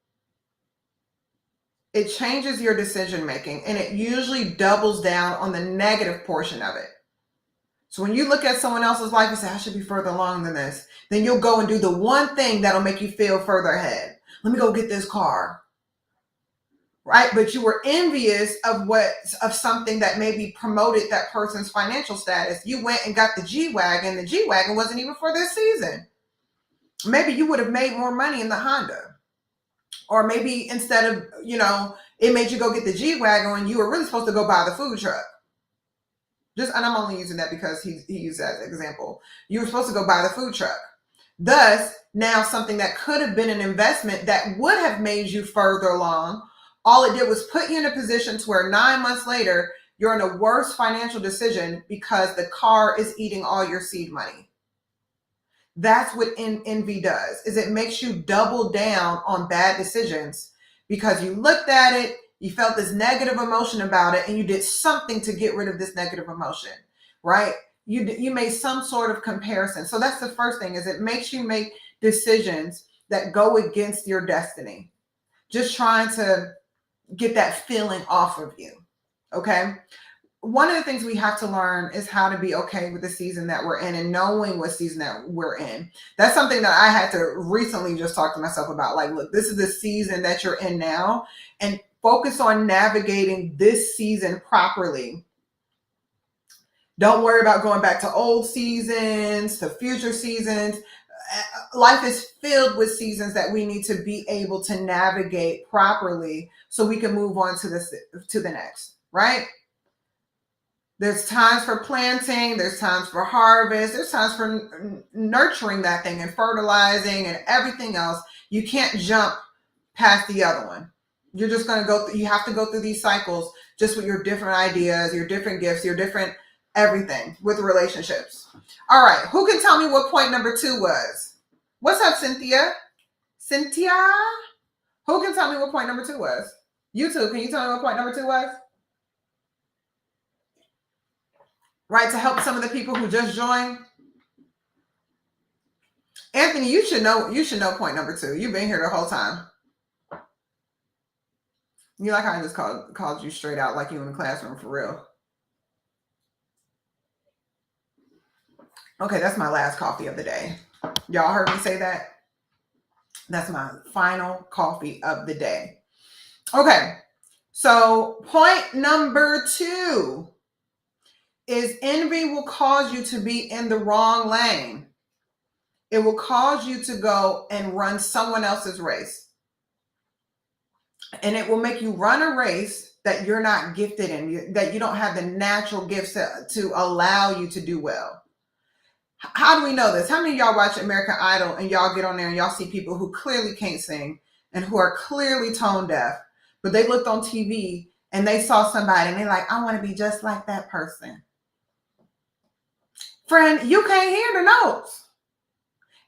It changes your decision making, and it usually doubles down on the negative portion of it. So when you look at someone else's life and say, I should be further along than this, then you'll go and do the one thing that'll make you feel further ahead. Let me go get this car. Right? But you were envious of something that maybe promoted that person's financial status. You went and got the G-Wagon. The G-Wagon wasn't even for this season. Maybe you would have made more money in the Honda. Or maybe instead of, it made you go get the G-Wagon when you were really supposed to go buy the food truck. And I'm only using that because he used that as an example. You were supposed to go buy the food truck. Thus, now something that could have been an investment that would have made you further along, all it did was put you in a position to where 9 months later, you're in a worse financial decision because the car is eating all your seed money. That's what envy does, is it makes you double down on bad decisions because you looked at it, you felt this negative emotion about it, and you did something to get rid of this negative emotion, right? You made some sort of comparison. So that's the first thing, is it makes you make decisions that go against your destiny. Just trying to get that feeling off of you, okay? One of the things we have to learn is how to be okay with the season that we're in and knowing what season that we're in. That's something that I had to recently just talk to myself about. Like, look, this is the season that you're in now, and focus on navigating this season properly. Don't worry about going back to old seasons, to future seasons. Life is filled with seasons that we need to be able to navigate properly so we can move on to the next, right? There's times for planting, there's times for harvest, there's times for nurturing that thing and fertilizing and everything else. You can't jump past the other one. You're just going to go through, you have to go through these cycles just with your different ideas, your different gifts, your different everything with relationships. All right, who can tell me what point number 2 was? What's up, Cynthia? Cynthia? Who can tell me what point number 2 was? You two, can you tell me what point number 2 was? Right, to help some of the people who just joined. Anthony, you should know point number 2. You've been here the whole time. You like how I just called you straight out like you in the classroom for real. Okay, that's my last coffee of the day. Y'all heard me say that? That's my final coffee of the day. Okay, so point number 2 is envy will cause you to be in the wrong lane. It will cause you to go and run someone else's race. And it will make you run a race that you're not gifted in, that you don't have the natural gifts to allow you to do well. How do we know this? How many of y'all watch American Idol and y'all get on there and y'all see people who clearly can't sing and who are clearly tone deaf, but they looked on TV and they saw somebody and they're like, I want to be just like that person. Friend, you can't hear the notes.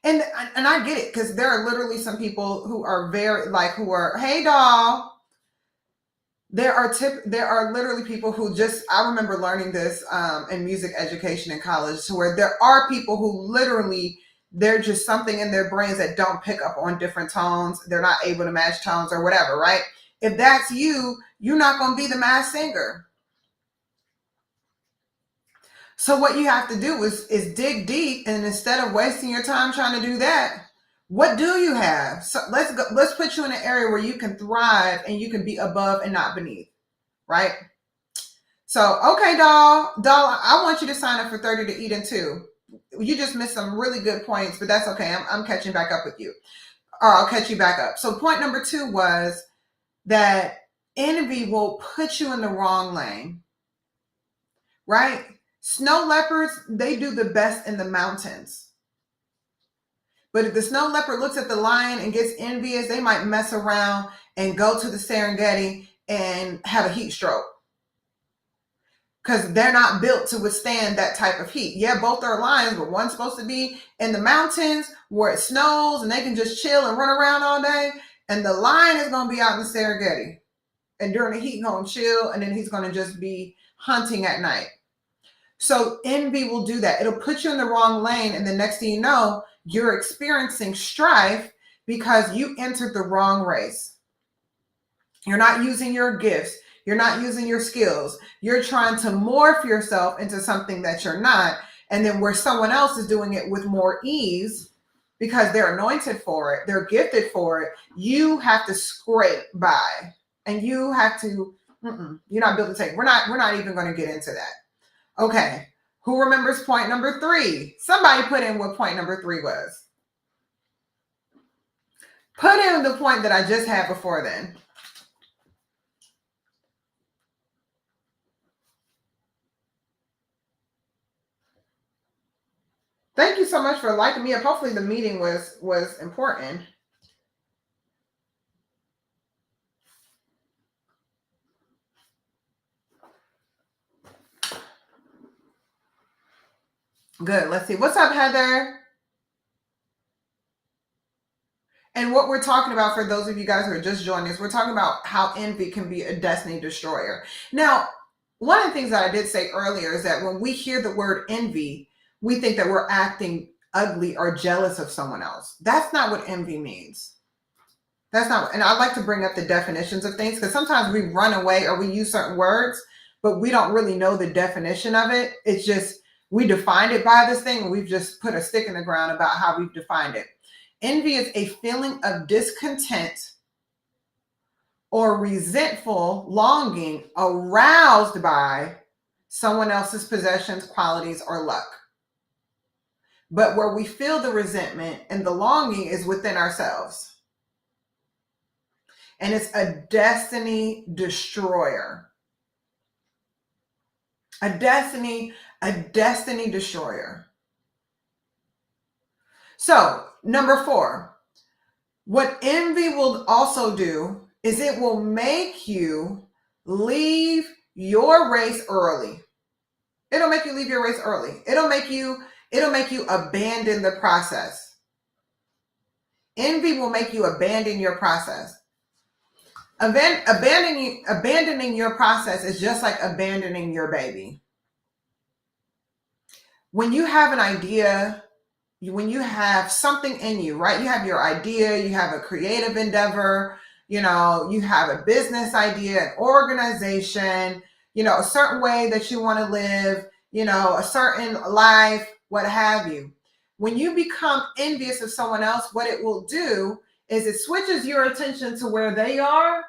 And I get it, because there are literally some people who are hey doll. There are literally people who I remember learning this in music education in college, to where there are people who literally, they're just something in their brains that don't pick up on different tones. They're not able to match tones or whatever, right? If that's you, you're not going to be the mass singer. So what you have to do is dig deep, and instead of wasting your time trying to do that, what do you have? So let's put you in an area where you can thrive and you can be above and not beneath, right? So, okay, doll, I want you to sign up for 30 to Eden too. You just missed some really good points, but that's okay. I'm catching back up with you. Or I'll catch you back up. So point number 2 was that envy will put you in the wrong lane, right? Snow leopards, they do the best in the mountains. But if the snow leopard looks at the lion and gets envious, they might mess around and go to the Serengeti and have a heat stroke, because they're not built to withstand that type of heat. Yeah, both are lions, but one's supposed to be in the mountains where it snows and they can just chill and run around all day. And the lion is going to be out in the Serengeti. and during the heat, he's going to chill, and then he's going to just be hunting at night. So envy will do that. It'll put you in the wrong lane, and the next thing you know, you're experiencing strife because you entered the wrong race. You're not using your gifts. You're not using your skills. You're trying to morph yourself into something that you're not. And then where someone else is doing it with more ease because they're anointed for it, they're gifted for it, you have to scrape by. And you have to, you're not built to take. We're not even going to get into that. Okay. Who remembers point number 3? Somebody put in what point number 3 was. Put in the point that I just had before then. Thank you so much for liking me up. Hopefully the meeting was important. Good. Let's see. What's up, Heather? And what we're talking about, for those of you guys who are just joining us, we're talking about how envy can be a destiny destroyer. Now, one of the things that I did say earlier is that when we hear the word envy, we think that we're acting ugly or jealous of someone else. That's not what envy means. That's not, and I like to bring up the definitions of things because sometimes we run away or we use certain words, but we don't really know the definition of it. It's just, we defined it by this thing and we've just put a stick in the ground about how we've defined it. Envy is a feeling of discontent or resentful longing aroused by someone else's possessions, qualities, or luck. But where we feel the resentment and the longing is within ourselves. And it's a destiny destroyer. A destiny destroyer. So, number 4, what envy will also do is it will make you leave your race early. It'll make you leave your race early. It'll make you abandon the process. Envy will make you abandon your process. Abandoning your process is just like abandoning your baby. When you have an idea, when you have something in you, right? You have your idea, you have a creative endeavor, you have a business idea, an organization, a certain way that you want to live, a certain life, what have you. When you become envious of someone else, what it will do is it switches your attention to where they are,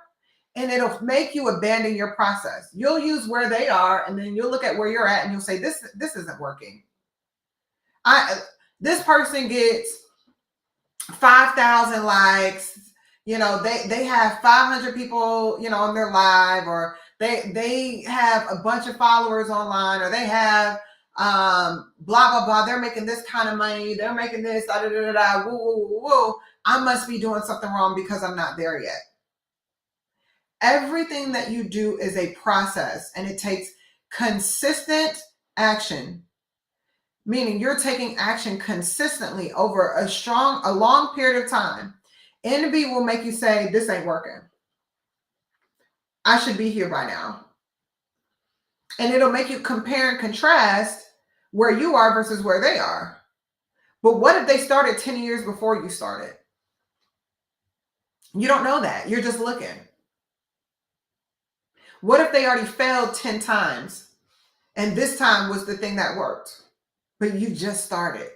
and it'll make you abandon your process. You'll use where they are, and then you'll look at where you're at, and you'll say, this isn't working. This person gets 5,000 likes. They have 500 people, on their live, or they have a bunch of followers online, or they have blah, blah, blah. They're making this kind of money. They're making this, da, da, da, da, woo, woo, woo, woo. I must be doing something wrong because I'm not there yet. Everything that you do is a process, and it takes consistent action, meaning you're taking action consistently over a long period of time. Envy will make you say, this ain't working. I should be here by now. And it'll make you compare and contrast where you are versus where they are. But what if they started 10 years before you started? You don't know that. You're just looking. What if they already failed 10 times and this time was the thing that worked, but you just started?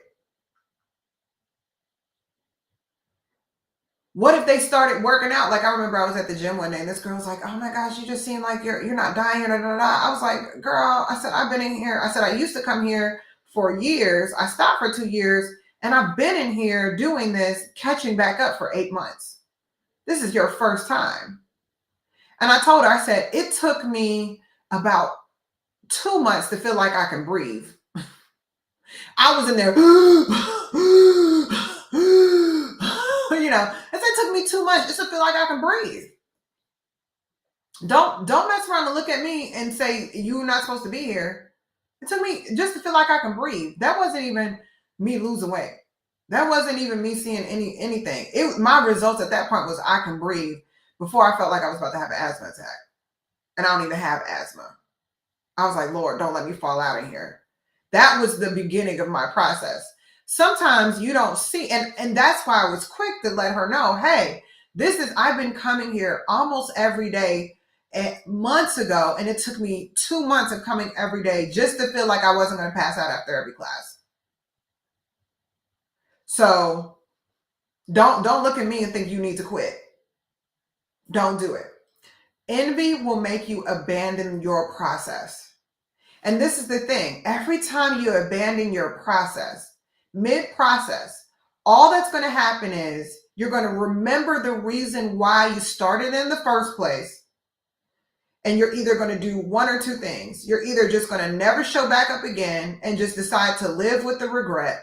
What if they started working out? Like, I remember I was at the gym one day and this girl was like, oh my gosh, you just seem like you're not dying. I was like, girl, I said, I've been in here. I said, I used to come here for years. I stopped for 2 years and I've been in here doing this, catching back up for 8 months. This is your first time. And I told her, I said, it took me about 2 months to feel like I can breathe. I was in there, it took me 2 months just to feel like I can breathe. Don't mess around and look at me and say you're not supposed to be here. It took me just to feel like I can breathe. That wasn't even me losing weight. That wasn't even me seeing anything. My results at that point was I can breathe, before I felt like I was about to have an asthma attack. And I don't even have asthma. I was like, Lord, don't let me fall out of here. That was the beginning of my process. Sometimes you don't see, and that's why I was quick to let her know, hey, I've been coming here almost every day months ago, and it took me 2 months of coming every day just to feel like I wasn't going to pass out after every class. So don't look at me and think you need to quit. Don't do it. Envy will make you abandon your process. And this is the thing. Every time you abandon your process, mid-process, all that's going to happen is you're going to remember the reason why you started in the first place. And you're either going to do one or two things. You're either just going to never show back up again and just decide to live with the regret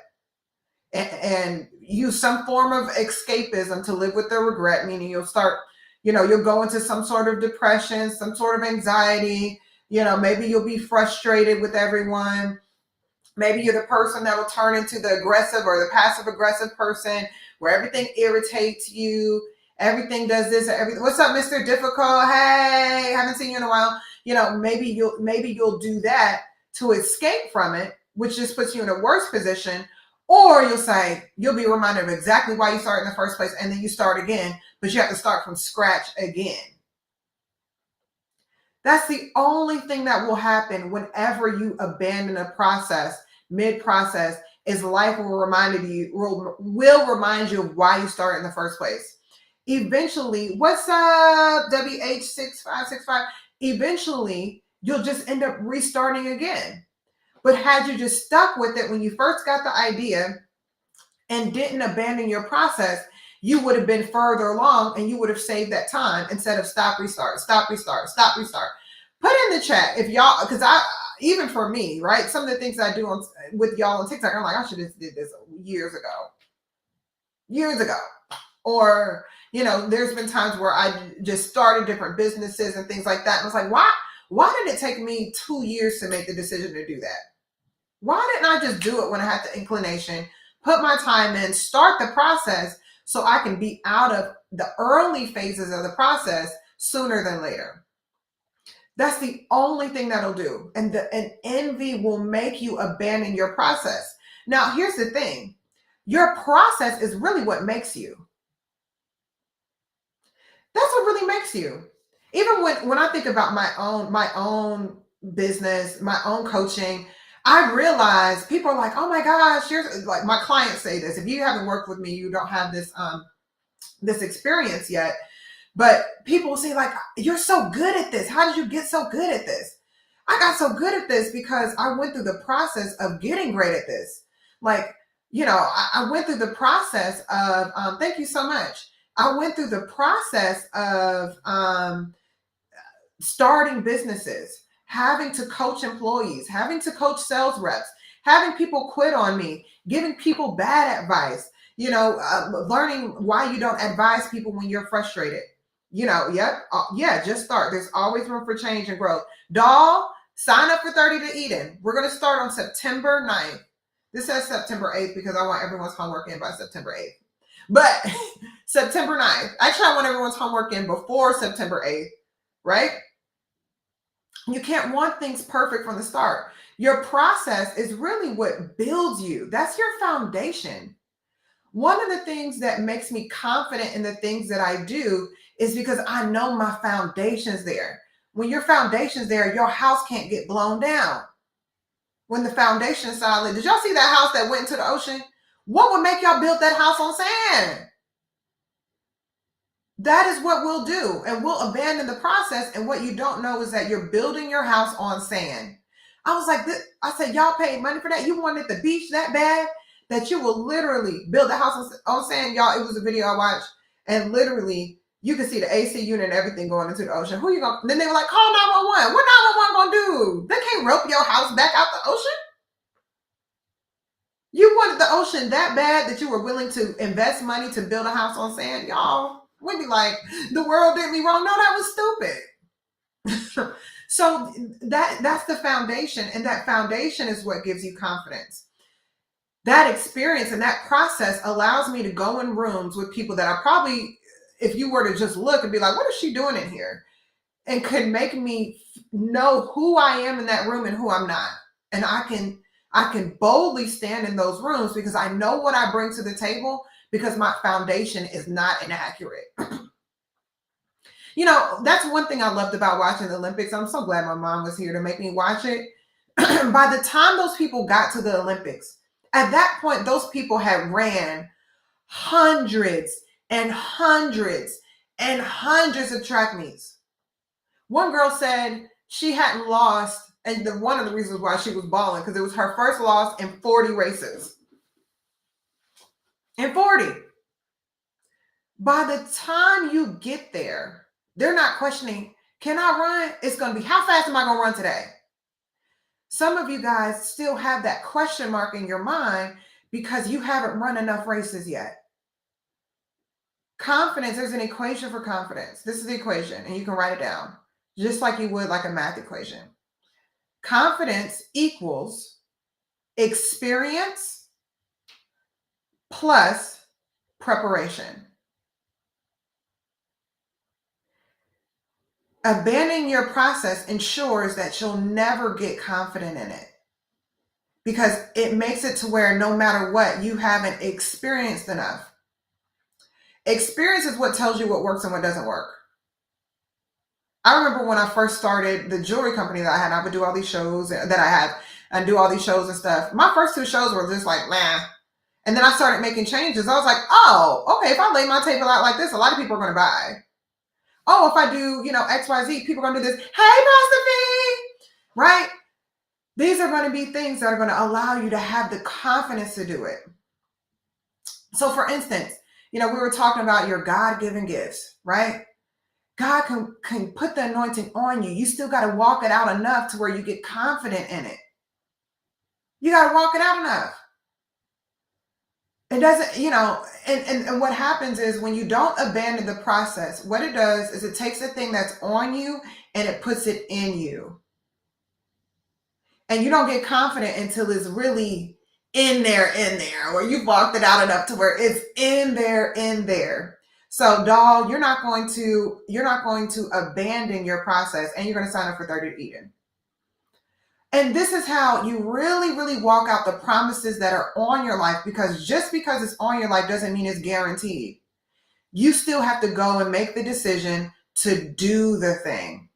and use some form of escapism to live with the regret, meaning you'll start, you'll go into some sort of depression, some sort of anxiety. Maybe you'll be frustrated with everyone. Maybe you're the person that will turn into the aggressive or the passive aggressive person where everything irritates you. Everything does this or everything. What's up, Mr. Difficult? Hey, haven't seen you in a while. Maybe you'll do that to escape from it, which just puts you in a worse position. Or you'll be reminded of exactly why you started in the first place, and then you start again, but you have to start from scratch again. That's the only thing that will happen whenever you abandon a process, mid-process, is life will remind you of why you started in the first place. Eventually, what's up, WH6565? Eventually, you'll just end up restarting again. But had you just stuck with it when you first got the idea and didn't abandon your process, you would have been further along and you would have saved that time instead of stop, restart. Put in the chat if y'all, because even for me, right? Some of the things I do with y'all on TikTok, I'm like, I should have did this years ago. Or, there's been times where I just started different businesses and things like that. And I was like, why did it take me 2 years to make the decision to do that? Why didn't I just do it when I had the inclination, put my time in, start the process so I can be out of the early phases of the process sooner than later? That's the only thing that'll do. And envy will make you abandon your process. Now, here's the thing. Your process is really what makes you. That's what really makes you. Even when I think about my own business, my own coaching, I realize people are like, oh my gosh, here's, like, my clients say this. If you haven't worked with me, you don't have this experience yet. But people will say, like, you're so good at this. How did you get so good at this? I got so good at this because I went through the process of getting great at this. Like, I went through the process of, thank you so much. I went through the process of starting businesses, having to coach employees, having to coach sales reps, having people quit on me, giving people bad advice, learning why you don't advise people when you're frustrated. Just start. There's always room for change and growth. Doll, sign up for 30 to Eden. We're going to start on September 9th. This says September 8th because I want everyone's homework in by September 8th. But September 9th. Actually, I want everyone's homework in before September 8th, right? You can't want things perfect from the start. Your process is really what builds you. That's your foundation. One of the things that makes me confident in the things that I do is because I know my foundation's there. When your foundation's there, your house can't get blown down. When the foundation's solid. Did y'all see that house that went into the ocean? What would make y'all build that house on sand? That is what we'll do. And we'll abandon the process. And what you don't know is that you're building your house on sand. I was like, I said, y'all paid money for that? You wanted the beach that bad that you will literally build a house on sand? Y'all, it was a video I watched. And literally, you can see the AC unit and everything going into the ocean. Who you going to? Then they were like, call 911. What 911 going to do? They can't rope your house back out the ocean. You wanted the ocean that bad that you were willing to invest money to build a house on sand? Y'all, we'd be like, the world did me wrong. No, that was stupid. So that's the foundation. And that foundation is what gives you confidence. That experience and that process allows me to go in rooms with people that I probably if you were to just look and be like, what is she doing in here? And could make me know who I am in that room and who I'm not. And I can boldly stand in those rooms because I know what I bring to the table because my foundation is not inaccurate. You know, that's one thing I loved about watching the Olympics. I'm so glad my mom was here to make me watch it. By the time those people got to the Olympics, at that point, those people had ran hundreds and hundreds and hundreds of track meets. One girl said she hadn't lost, and one of the reasons why she was bawling, because it was her first loss in 40 races. In 40. By the time you get there, they're not questioning, can I run? It's going to be, how fast am I going to run today? Some of you guys still have that question mark in your mind because you haven't run enough races yet. Confidence, there's an equation for confidence. This is the equation, and you can write it down, just like you would like a math equation. Confidence equals experience plus preparation. Abandoning your process ensures that you'll never get confident in it because it makes it to where no matter what, you haven't experienced enough. Experience is what tells you what works and what doesn't work. I remember when I first started the jewelry company that I had, I would do all these shows that I had and do all these shows and stuff. My first 2 shows were just like, nah. And then I started making changes. I was like, oh, okay, if I lay my table out like this, a lot of people are going to buy. Oh, if I do, XYZ, people are going to do this. Hey, Pastor V, right? These are going to be things that are going to allow you to have the confidence to do it. So for instance, we were talking about your God-given gifts, right? God can put the anointing on you. You still got to walk it out enough to where you get confident in it. You got to walk it out enough. It doesn't, and what happens is when you don't abandon the process, what it does is it takes the thing that's on you and it puts it in you. And you don't get confident until it's really in there, or you've walked it out enough to where it's in there. So, doll, you're not going to abandon your process, and you're going to sign up for 30 to Eden. And this is how you really, really walk out the promises that are on your life, because just because it's on your life doesn't mean it's guaranteed. You still have to go and make the decision to do the thing.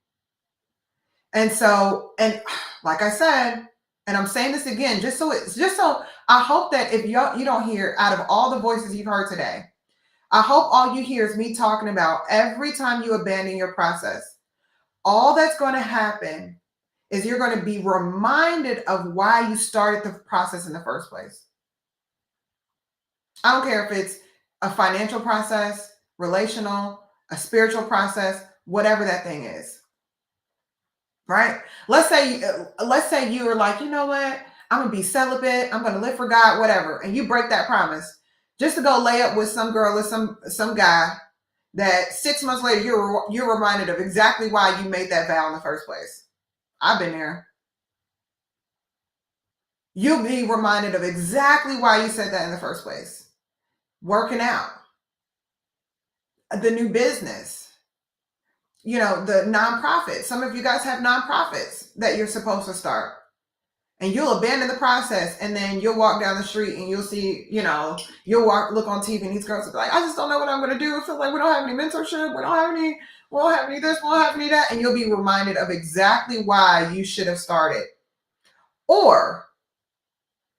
And so, and like I said, and I'm saying this again, just so I hope that if you don't hear, out of all the voices you've heard today, I hope all you hear is me talking about every time you abandon your process, all that's going to happen is you're going to be reminded of why you started the process in the first place. I don't care if it's a financial process, relational, a spiritual process, whatever that thing is. Right? Let's say you are like, you know what? I'm going to be celibate. I'm going to live for God, whatever. And you break that promise just to go lay up with some girl or some guy that 6 months later, you're reminded of exactly why you made that vow in the first place. I've been there. You'll be reminded of exactly why you said that in the first place. Working out, the new business, the nonprofit. Some of you guys have nonprofits that you're supposed to start, and you'll abandon the process, and then you'll walk down the street and you'll see, you'll look on TV and these girls will be like, I just don't know what I'm going to do. It feels like we don't have any mentorship. We don't have any this, we don't have any that. And you'll be reminded of exactly why you should have started. Or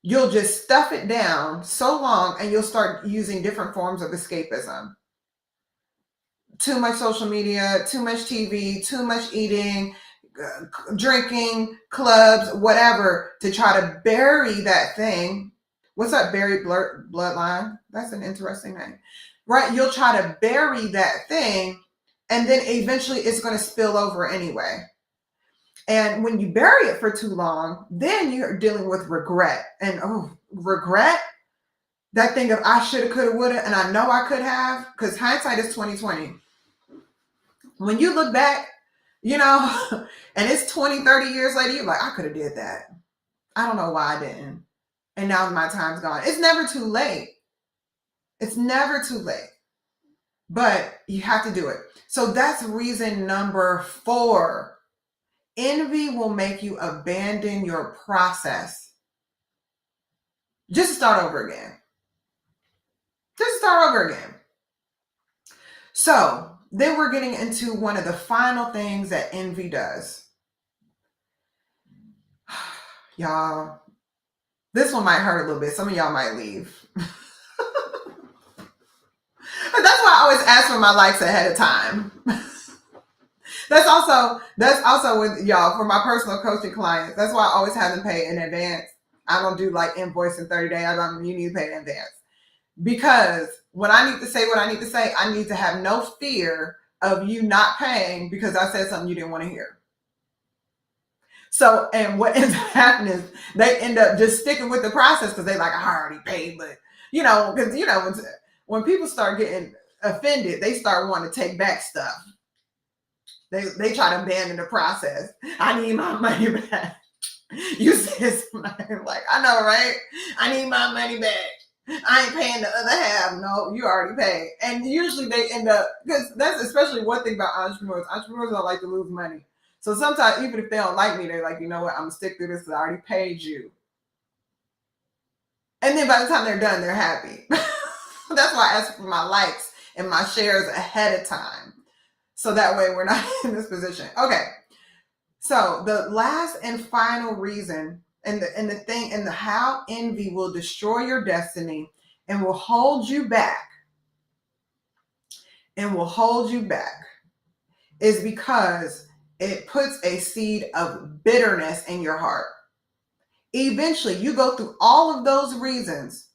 you'll just stuff it down so long and you'll start using different forms of escapism. Too much social media, too much TV, too much eating, drinking, clubs, whatever, to try to bury that thing. What's up, buried bloodline? That's an interesting name, right? You'll try to bury that thing, and then eventually it's going to spill over anyway. And when you bury it for too long, then you're dealing with regret. And regret, that thing of I shoulda, coulda, woulda, and I know I could have, because hindsight is 2020. When you look back, and it's 20, 30 years later, you're like, I could have did that. I don't know why I didn't. And now my time's gone. It's never too late. It's never too late. but you have to do it. So that's reason number 4. Envy will make you abandon your process. Just start over again. Just start over again. So then we're getting into one of the final things that envy does. Y'all, this one might hurt a little bit. Some of y'all might leave. But that's why I always ask for my likes ahead of time. That's also with y'all, for my personal coaching clients. That's why I always have them pay in advance. I don't do like invoice in 30 days. You need to pay in advance. Because when I need to say what I need to say, I need to have no fear of you not paying because I said something you didn't want to hear. So, and what ends up happening is they end up just sticking with the process because they like, I already paid, but because when people start getting offended, they start wanting to take back stuff. They try to abandon the process. I need my money back. You said something like, I know, right? I need my money back. I ain't paying the other half. No, you already paid. And usually they end up, because that's especially one thing about entrepreneurs. Entrepreneurs don't like to lose money. So sometimes, even if they don't like me, they're like, you know what? I'm going to stick through this because I already paid you. And then by the time they're done, they're happy. That's why I ask for my likes and my shares ahead of time. So that way we're not in this position. Okay. So the last and final reason and the how envy will destroy your destiny and will hold you back is because it puts a seed of bitterness in your heart. Eventually, you go through all of those reasons.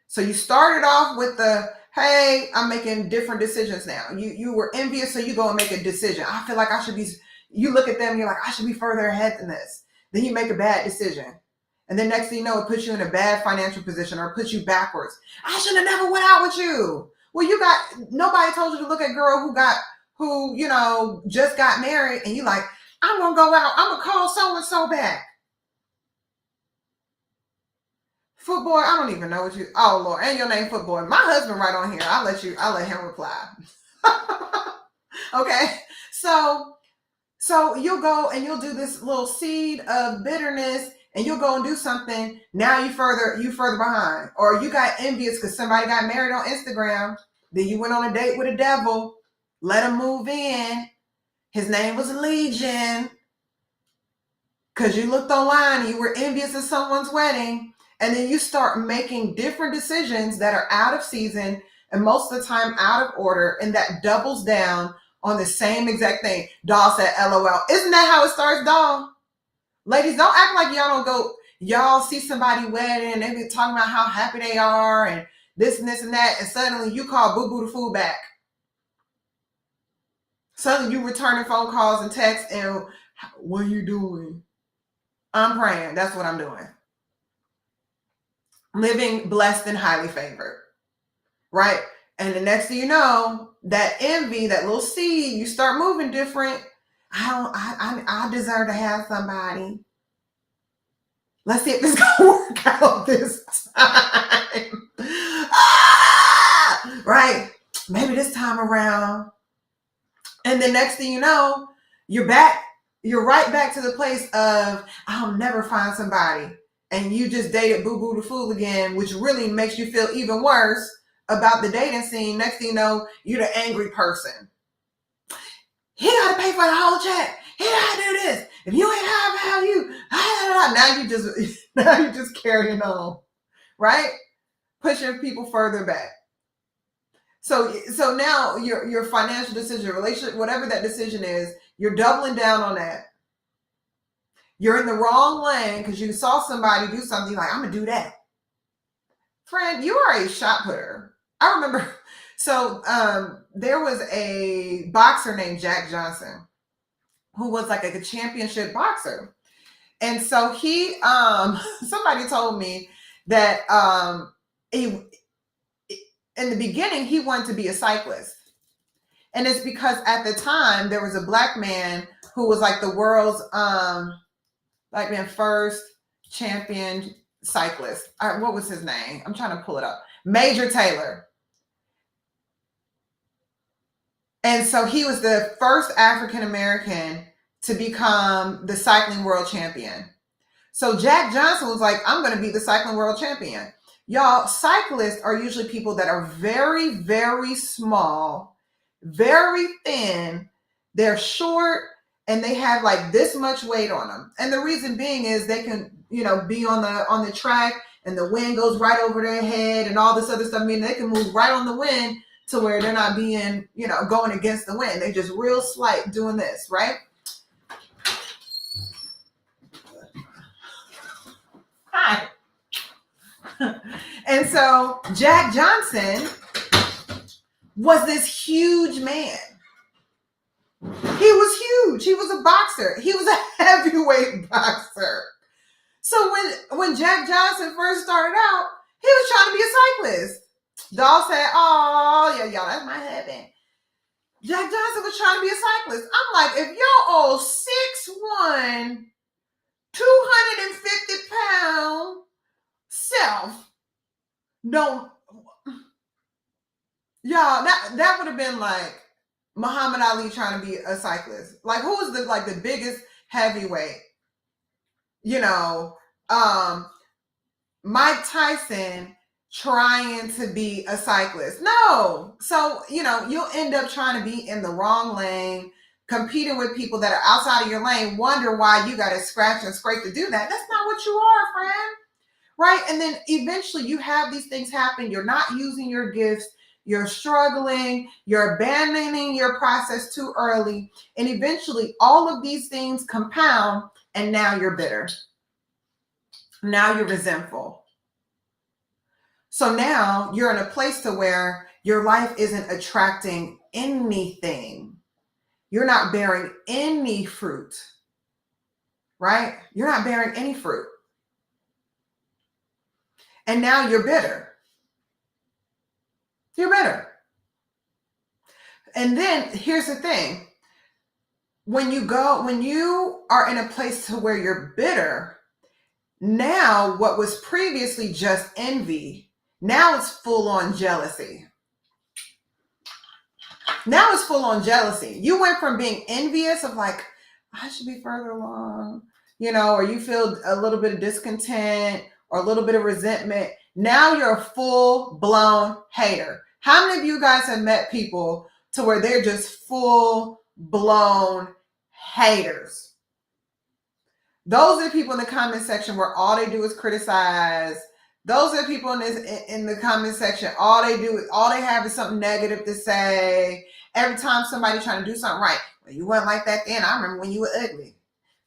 So you started off with the, hey, I'm making different decisions now. You were envious, so you go and make a decision. I feel like I should be, you look at them, you're like, I should be further ahead than this. Then you make a bad decision. And then next thing you know, it puts you in a bad financial position or it puts you backwards. I should have never went out with you. Well, nobody told you to look at girl who just got married and you like, I'm going to go out. I'm going to call so-and-so back. Footboy, I don't even know what you. Oh Lord, and your name Footboy. My husband right on here. I'll let him reply. Okay, so you'll go and you'll do this little seed of bitterness, and you'll go and do something. Now you further behind, or you got envious because somebody got married on Instagram. Then you went on a date with a devil. Let him move in. His name was Legion. Because you looked online and you were envious of someone's wedding. And then you start making different decisions that are out of season and most of the time out of order. And that doubles down on the same exact thing. Doll said, LOL. Isn't that how it starts, Doll? Ladies, don't act like y'all see somebody wedding and they be talking about how happy they are and this and this and that. And suddenly you call Boo Boo the fool back. Suddenly you returning phone calls and texts and what are you doing? I'm praying. That's what I'm doing. Living blessed and highly favored, right? And the next thing you know, that envy, that little seed, you start moving different. I deserve to have somebody. Let's see if this gonna work out this time. Right? Maybe this time around. And the next thing you know, you're back. You're right back to the place of, I'll never find somebody. And you just dated Boo Boo the Fool again, which really makes you feel even worse about the dating scene. Next thing you know, you're the angry person. He got to pay for the whole check. He got to do this. If you ain't high value, now you just carrying on, right? Pushing people further back. So now your financial decision, relationship, whatever that decision is, you're doubling down on that. You're in the wrong lane because you saw somebody do something like, I'm going to do that. Friend, you are a shot putter. I remember, there was a boxer named Jack Johnson who was like a championship boxer. And so he, somebody told me that in the beginning, he wanted to be a cyclist. And it's because at the time, there was a black man who was like the world's black man first champion cyclist. What was his name? I'm trying to pull it up. Major Taylor. And so he was the first African American to become the cycling world champion. So Jack Johnson was like, I'm going to be the cycling world champion. Y'all, cyclists are usually people that are very, very small, very thin. They're short and they have like this much weight on them. And the reason being is they can, be on the track and the wind goes right over their head and all this other stuff. I mean, they can move right on the wind to where they're not being, going against the wind. They just real slight doing this, right? Hi. And so Jack Johnson was this huge man. He was huge. He was a boxer. He was a heavyweight boxer. So when Jack Johnson first started out, he was trying to be a cyclist. Doll said, "Oh, yeah, y'all, that's my husband." Jack Johnson was trying to be a cyclist. I'm like, if you're old 6'1", 250-pound self, don't, y'all, that would have been like Muhammad Ali trying to be a cyclist. Like, who was the biggest heavyweight? Mike Tyson trying to be a cyclist. No. So, you'll end up trying to be in the wrong lane, competing with people that are outside of your lane, wonder why you got to scratch and scrape to do that. That's not what you are, friend. Right? And then eventually you have these things happen. You're not using your gifts. You're struggling. You're abandoning your process too early. And eventually all of these things compound and now you're bitter. Now you're resentful. So now you're in a place to where your life isn't attracting anything. You're not bearing any fruit, right? You're not bearing any fruit. And now you're bitter. You're bitter. And then here's the thing. When you are in a place to where you're bitter, now what was previously just envy, now it's full on jealousy. Now it's full on jealousy. You went from being envious of like, I should be further along, or you feel a little bit of discontent or a little bit of resentment. Now you're a full blown hater. How many of you guys have met people to where they're just full blown haters? Those are the people in the comment section where all they do is criticize. Those are the people in the comment section. All they have is something negative to say. Every time somebody trying to do something right, well, you weren't like that then. I remember when you were ugly.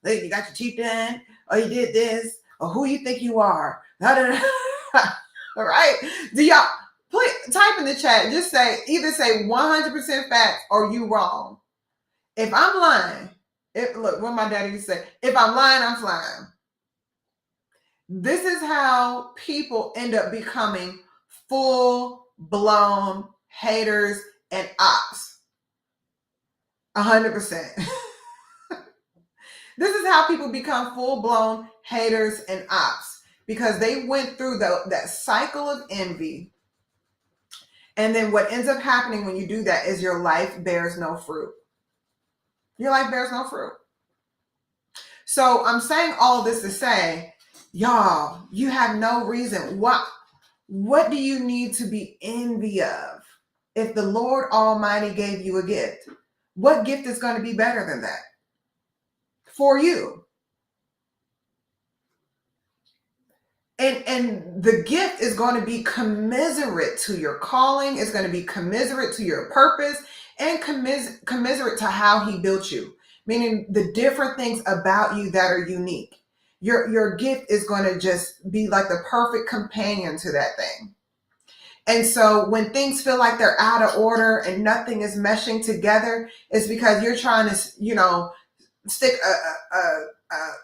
Look, you got your teeth done, or you did this, or who you think you are. All right? Do y'all please type in the chat? Just either say 100% facts or you wrong. If I'm lying, look, what my daddy used to say, if I'm lying, I'm flying. This is how people end up becoming full-blown haters and ops. 100%. This is how people become full-blown haters and ops, because they went through that cycle of envy. And then what ends up happening when you do that is your life bears no fruit. Your life bears no fruit. So I'm saying all this to say, y'all, you have no reason. What do you need to be envy of? If the Lord Almighty gave you a gift, what gift is going to be better than that for you? And the gift is going to be commiserate to your calling. It's going to be commiserate to your purpose and commiserate to how he built you. Meaning the different things about you that are unique. Your gift is going to just be like the perfect companion to that thing. And so when things feel like they're out of order and nothing is meshing together, it's because you're trying to, stick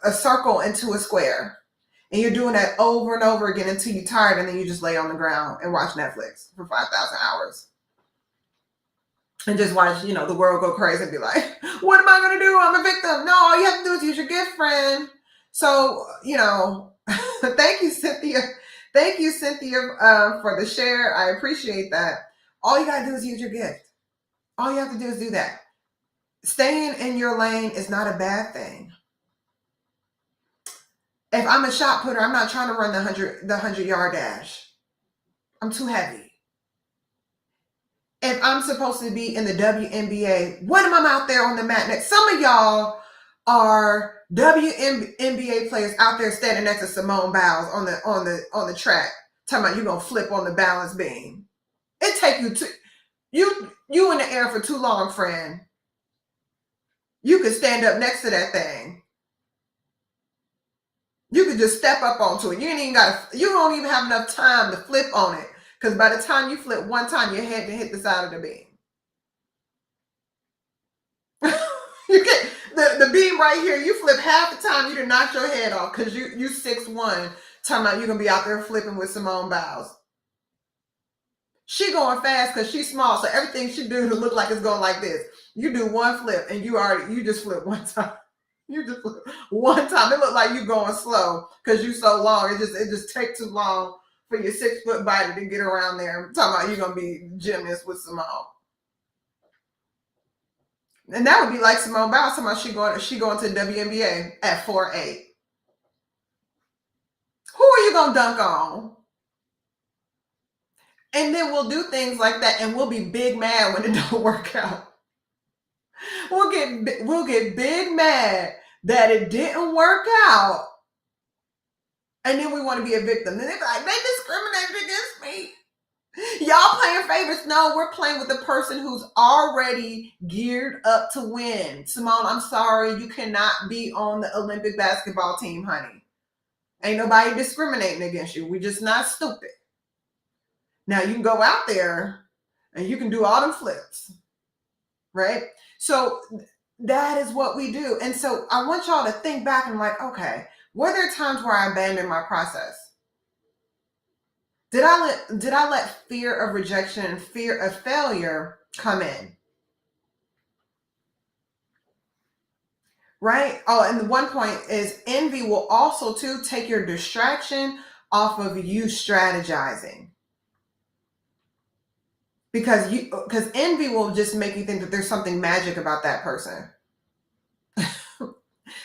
a circle into a square. And you're doing that over and over again until you're tired, and then you just lay on the ground and watch Netflix for 5,000 hours. And just watch, the world go crazy and be like, what am I going to do? I'm a victim. No, all you have to do is use your gift, friend. So, thank you, Cynthia. Thank you, Cynthia, for the share. I appreciate that. All you got to do is use your gift. All you have to do is do that. Staying in your lane is not a bad thing. If I'm a shot putter, I'm not trying to run the 100-yard dash. I'm too heavy. If I'm supposed to be in the WNBA, what am I out there on the mat next? Some of y'all are WNBA players out there standing next to Simone Biles on the track, talking about you're gonna flip on the balance beam. It take you in the air for too long, friend. You could stand up next to that thing. You could just step up onto it. You don't even have enough time to flip on it. Because by the time you flip one time, your head can hit the side of the beam. You get the beam right here. You flip half the time, you done knock your head off because you 6'1", talking about you're gonna be out there flipping with Simone Biles. She going fast because she's small, so everything she do to look like it's going like this. You do one flip and you just flip one time. You just flip one time. It look like you going slow because you so long. It just takes too long for your 6-foot body to get around there. I'm talking about you're gonna be gymnast with Simone. And that would be like Simone Biles talking about she going to the WNBA at 4'8". Who are you gonna dunk on? And then we'll do things like that, and we'll be big mad when it don't work out. We'll get big mad that it didn't work out, and then we want to be a victim. And they be like, they discriminated against me. Y'all playing favorites? No, we're playing with the person who's already geared up to win. Simone, I'm sorry, you cannot be on the Olympic basketball team, honey. Ain't nobody discriminating against you. We just not stupid. Now you can go out there and you can do all them flips, right? So that is what we do. And so I want y'all to think back and like, okay, were there times where I abandoned my process? Did I let fear of rejection and fear of failure come in? Right? Oh, and the one point is envy will also too take your distraction off of you strategizing. Because envy will just make you think that there's something magic about that person.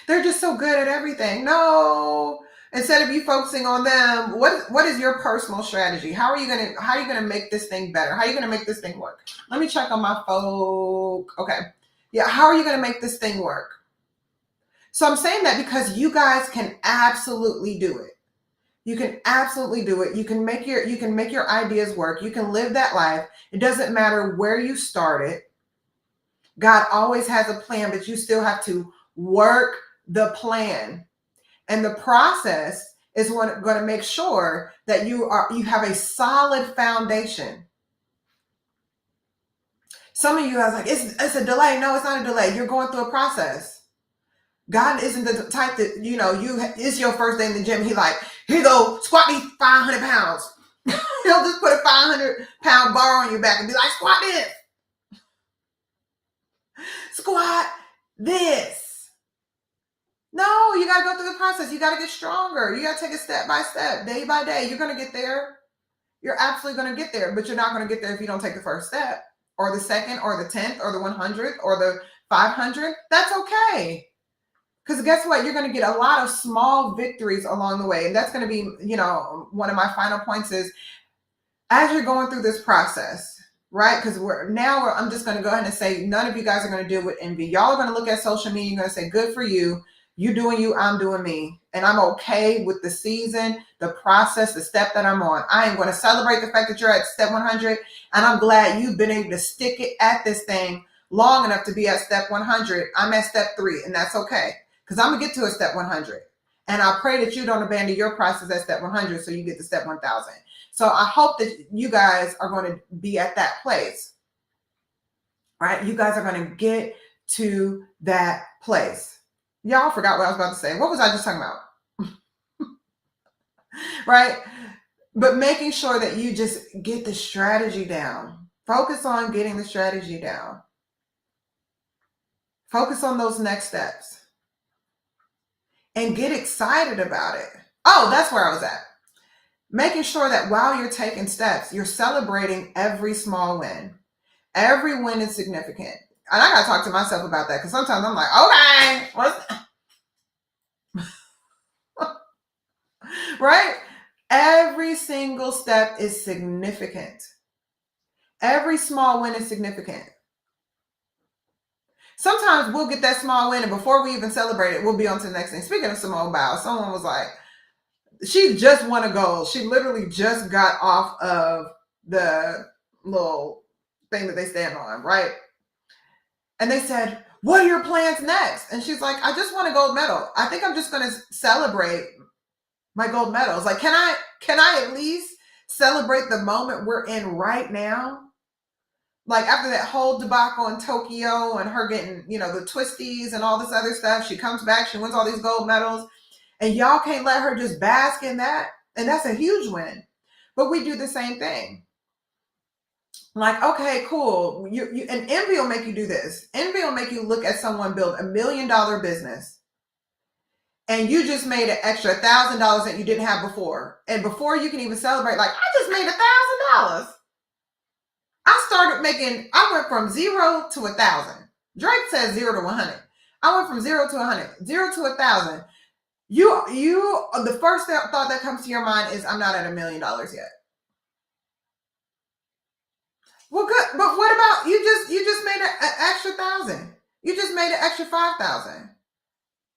They're just so good at everything. No. Instead of you focusing on them, what is your personal strategy? How are you gonna make this thing better? How are you gonna make this thing work? Let me check on my folk. Okay. Yeah, how are you gonna make this thing work? So I'm saying that because you guys can absolutely do it. You can absolutely do it. You can make your ideas work. You can live that life. It doesn't matter where you started. God always has a plan, but you still have to work the plan. And the process is going to make sure that you have a solid foundation. Some of you guys like, it's a delay. No, it's not a delay. You're going through a process. God isn't the type that, it's your first day in the gym. He like, here you go, squat these 500 pounds. He'll just put a 500-pound bar on your back and be like, squat this. Squat this. No, you got to go through the process. You got to get stronger. You got to take it step by step, day by day. You're going to get there. You're absolutely going to get there, but you're not going to get there if you don't take the first step or the second or the 10th or the 100th or the 500th. That's okay. Because guess what? You're going to get a lot of small victories along the way. And that's going to be, one of my final points is as you're going through this process, right? Because I'm just going to go ahead and say, none of you guys are going to deal with envy. Y'all are going to look at social media. You're going to say, good for you. You doing you, I'm doing me. And I'm okay with the season, the process, the step that I'm on. I am going to celebrate the fact that you're at step 100. And I'm glad you've been able to stick it at this thing long enough to be at step 100. I'm at step 3, and that's okay. Because I'm going to get to a step 100. And I pray that you don't abandon your process at step 100 so you get to step 1000. So I hope that you guys are going to be at that place, right? You guys are going to get to that place. Y'all forgot what I was about to say. What was I just talking about? Right? But making sure that you just get the strategy down. Focus on getting the strategy down. Focus on those next steps. And get excited about it. Oh, that's where I was at. Making sure that while you're taking steps, you're celebrating every small win. Every win is significant. And I got to talk to myself about that because sometimes I'm like, okay, right? Every single step is significant. Every small win is significant. Sometimes we'll get that small win, and before we even celebrate it, we'll be on to the next thing. Speaking of Simone Biles, someone was like, she just won a gold. She literally just got off of the little thing that they stand on, right? And they said, what are your plans next? And she's like, I just won a gold medal. I think I'm just going to celebrate my gold medals. Like, can I at least celebrate the moment we're in right now? Like after that whole debacle in Tokyo and her getting, the twisties and all this other stuff, she comes back, she wins all these gold medals, and y'all can't let her just bask in that. And that's a huge win. But we do the same thing. Like, okay, cool. And envy will make you do this. Envy will make you look at someone build $1 million business, and you just made an extra $1,000 that you didn't have before. And before you can even celebrate, like, I just made $1,000. I went from 0 to 1,000. Drake says 0 to 100. I went from 0 to 100, 0 to 1,000. The first thought that comes to your mind is, I'm not at $1 million yet. Well, good, but what about you just made an extra 1,000? You just made an extra 5,000.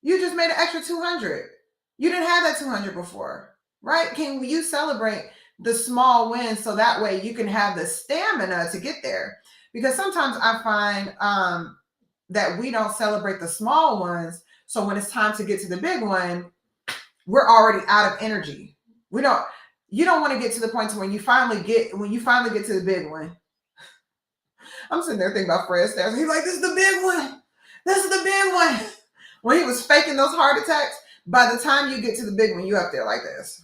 You just made an extra 200. You didn't have that 200 before, right? Can you celebrate the small wins so that way you can have the stamina to get there? Because sometimes I find that we don't celebrate the small ones. So when it's time to get to the big one, we're already out of energy. You don't want to get to the point to when you finally get to the big one. I'm sitting there thinking about Fred Astaire. He's like, this is the big one. This is the big one. When he was faking those heart attacks, by the time you get to the big one, you up there like this.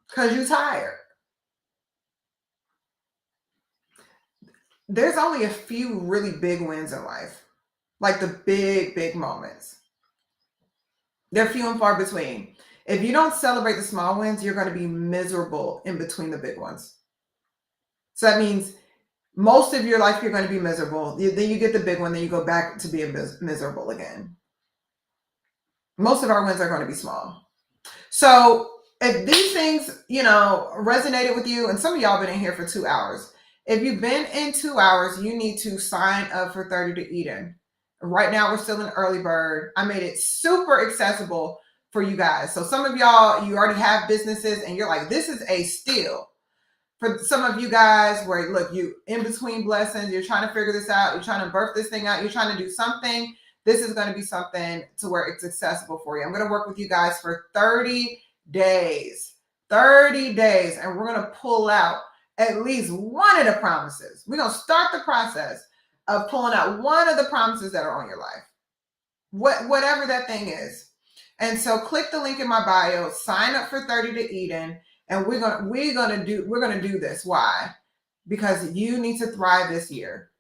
Because you're tired. There's only a few really big wins in life. Like the big, big moments. They're few and far between. If you don't celebrate the small wins, you're going to be miserable in between the big ones. So that means most of your life, you're going to be miserable. Then you get the big one, then you go back to being miserable again. Most of our wins are going to be small. So if these things, resonated with you, and some of y'all been in here for 2 hours. If you've been in 2 hours, you need to sign up for 30 to Eden. Right now, we're still in early bird. I made it super accessible for you guys. So some of y'all, you already have businesses and you're like, this is a steal. For some of you guys where, look, you in between blessings, you're trying to figure this out, you're trying to birth this thing out, you're trying to do something, this is going to be something to where it's accessible for you. I'm going to work with you guys for 30 days. 30 days. And we're going to pull out at least one of the promises. We're going to start the process of pulling out one of the promises that are on your life. Whatever that thing is. And so click the link in my bio, sign up for 30 to Eden, and we're gonna do this. Why? Because you need to thrive this year.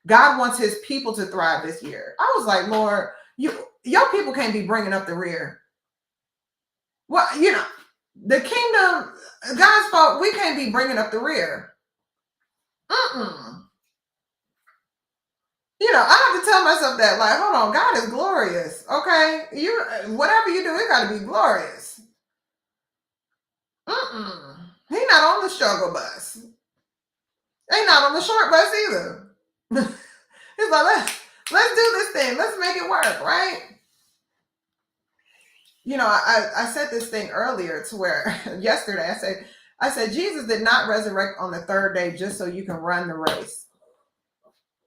God wants his people to thrive this year. I was like, Lord, your people can't be bringing up the rear. Well, the kingdom, God's fault, we can't be bringing up the rear. I have to tell myself that, like, hold on, God is glorious, okay? Whatever you do, it got to be glorious. He not on the struggle bus. They not on the short bus either. He's like, let's do this thing. Let's make it work, right? I said this thing earlier to where yesterday I said, Jesus did not resurrect on the third day just so you can run the race.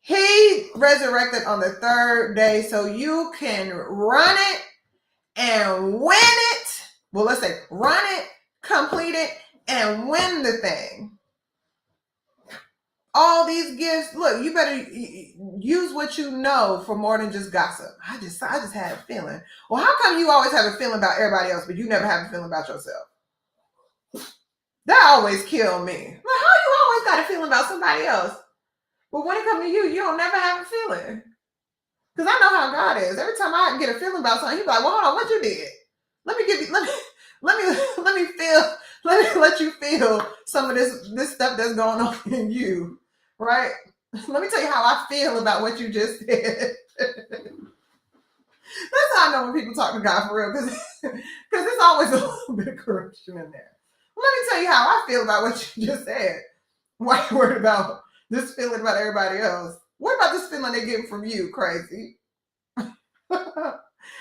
He resurrected on the third day so you can run it and win it. Well, let's say run it, complete it, and win the thing. All these gifts, look, you better use what you know for more than just gossip. I just had a feeling. Well, how come you always have a feeling about everybody else, but you never have a feeling about yourself? That always killed me. Like, how you always got a feeling about somebody else? But when it comes to you, you don't never have a feeling. Because I know how God is. Every time I get a feeling about something, he's like, well, hold on, what you did? Let me let you feel some of this stuff that's going on in you. right? Let me tell you how I feel about what you just said. That's how I know when people talk to God for real, because there's always a little bit of correction in there. Let me tell you how I feel about what you just said. Why are you worried about this feeling about everybody else? What about this feeling they get from you, crazy?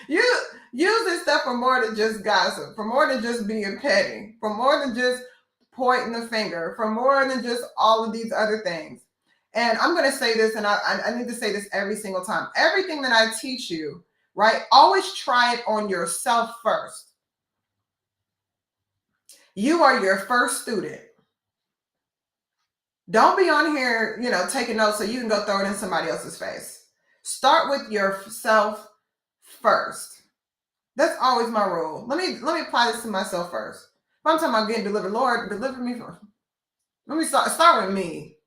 you use this stuff for more than just gossip, for more than just being petty, for more than just pointing the finger, for more than just all of these other things. And I'm going to say this, and I need to say this every single time. Everything that I teach you, right? Always try it on yourself first. You are your first student. Don't be on here, taking notes so you can go throw it in somebody else's face. Start with yourself first. That's always my rule. Let me apply this to myself first. If I'm talking about getting delivered, Lord, deliver me from. Let me start with me.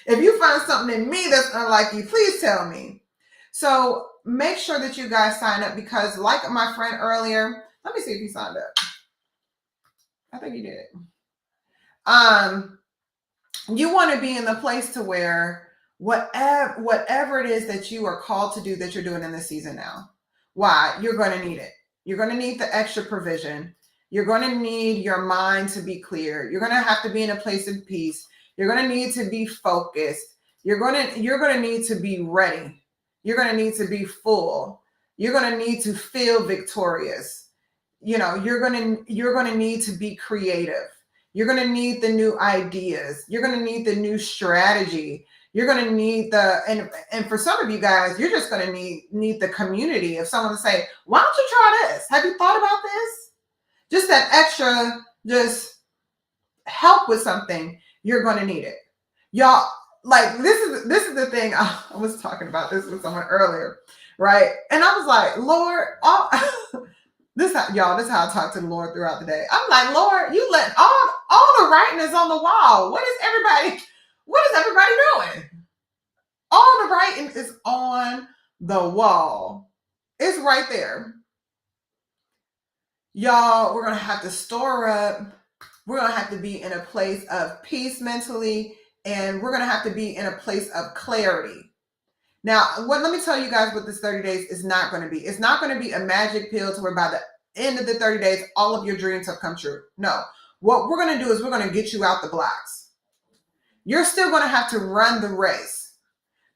If you find something in me that's unlike you, please tell me. So make sure that you guys sign up, because like my friend earlier, let me see if he signed up. I think he did. You want to be in the place to where whatever it is that you are called to do, that you're doing in this season now. Why? You're going to need it. You're going to need the extra provision. You're going to need your mind to be clear. You're going to have to be in a place of peace. You're going to need to be focused. You're going to need to be ready. You're going to need to be full. You're going to need to feel victorious. You're going to need to be creative. You're going to need the new ideas. You're going to need the new strategy. You're going to need and for some of you guys, you're just going to need the community of someone to say, why don't you try this? Have you thought about this? Just that extra, just help with something. You're going to need it. Y'all, like, this is the thing. I was talking about this with someone earlier, right? And I was like, Lord, this is how I talk to the Lord throughout the day. I'm like, Lord, you let all the writing is on the wall. What is everybody doing? All the writing is on the wall. It's right there. Y'all, we're going to have to store up. We're going to have to be in a place of peace mentally, and we're going to have to be in a place of clarity. Now, let me tell you guys what this 30 days is not going to be. It's not going to be a magic pill to where by the end of the 30 days, all of your dreams have come true. No. What we're going to do is we're going to get you out the blocks. You're still going to have to run the race,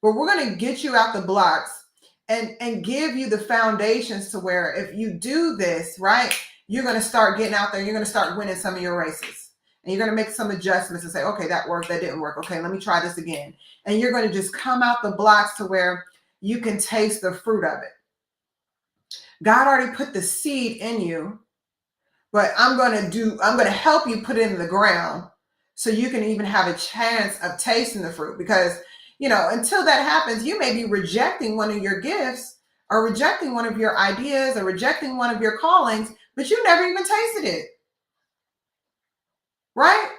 but we're going to get you out the blocks and give you the foundations to where if you do this, right, you're going to start getting out there. You're going to start winning some of your races. And you're going to make some adjustments and say, okay, that worked. That didn't work. Okay, let me try this again. And you're going to just come out the blocks to where you can taste the fruit of it. God already put the seed in you, but I'm going to help you put it in the ground so you can even have a chance of tasting the fruit. Because, until that happens, you may be rejecting one of your gifts or rejecting one of your ideas or rejecting one of your callings, but you never even tasted it. Right?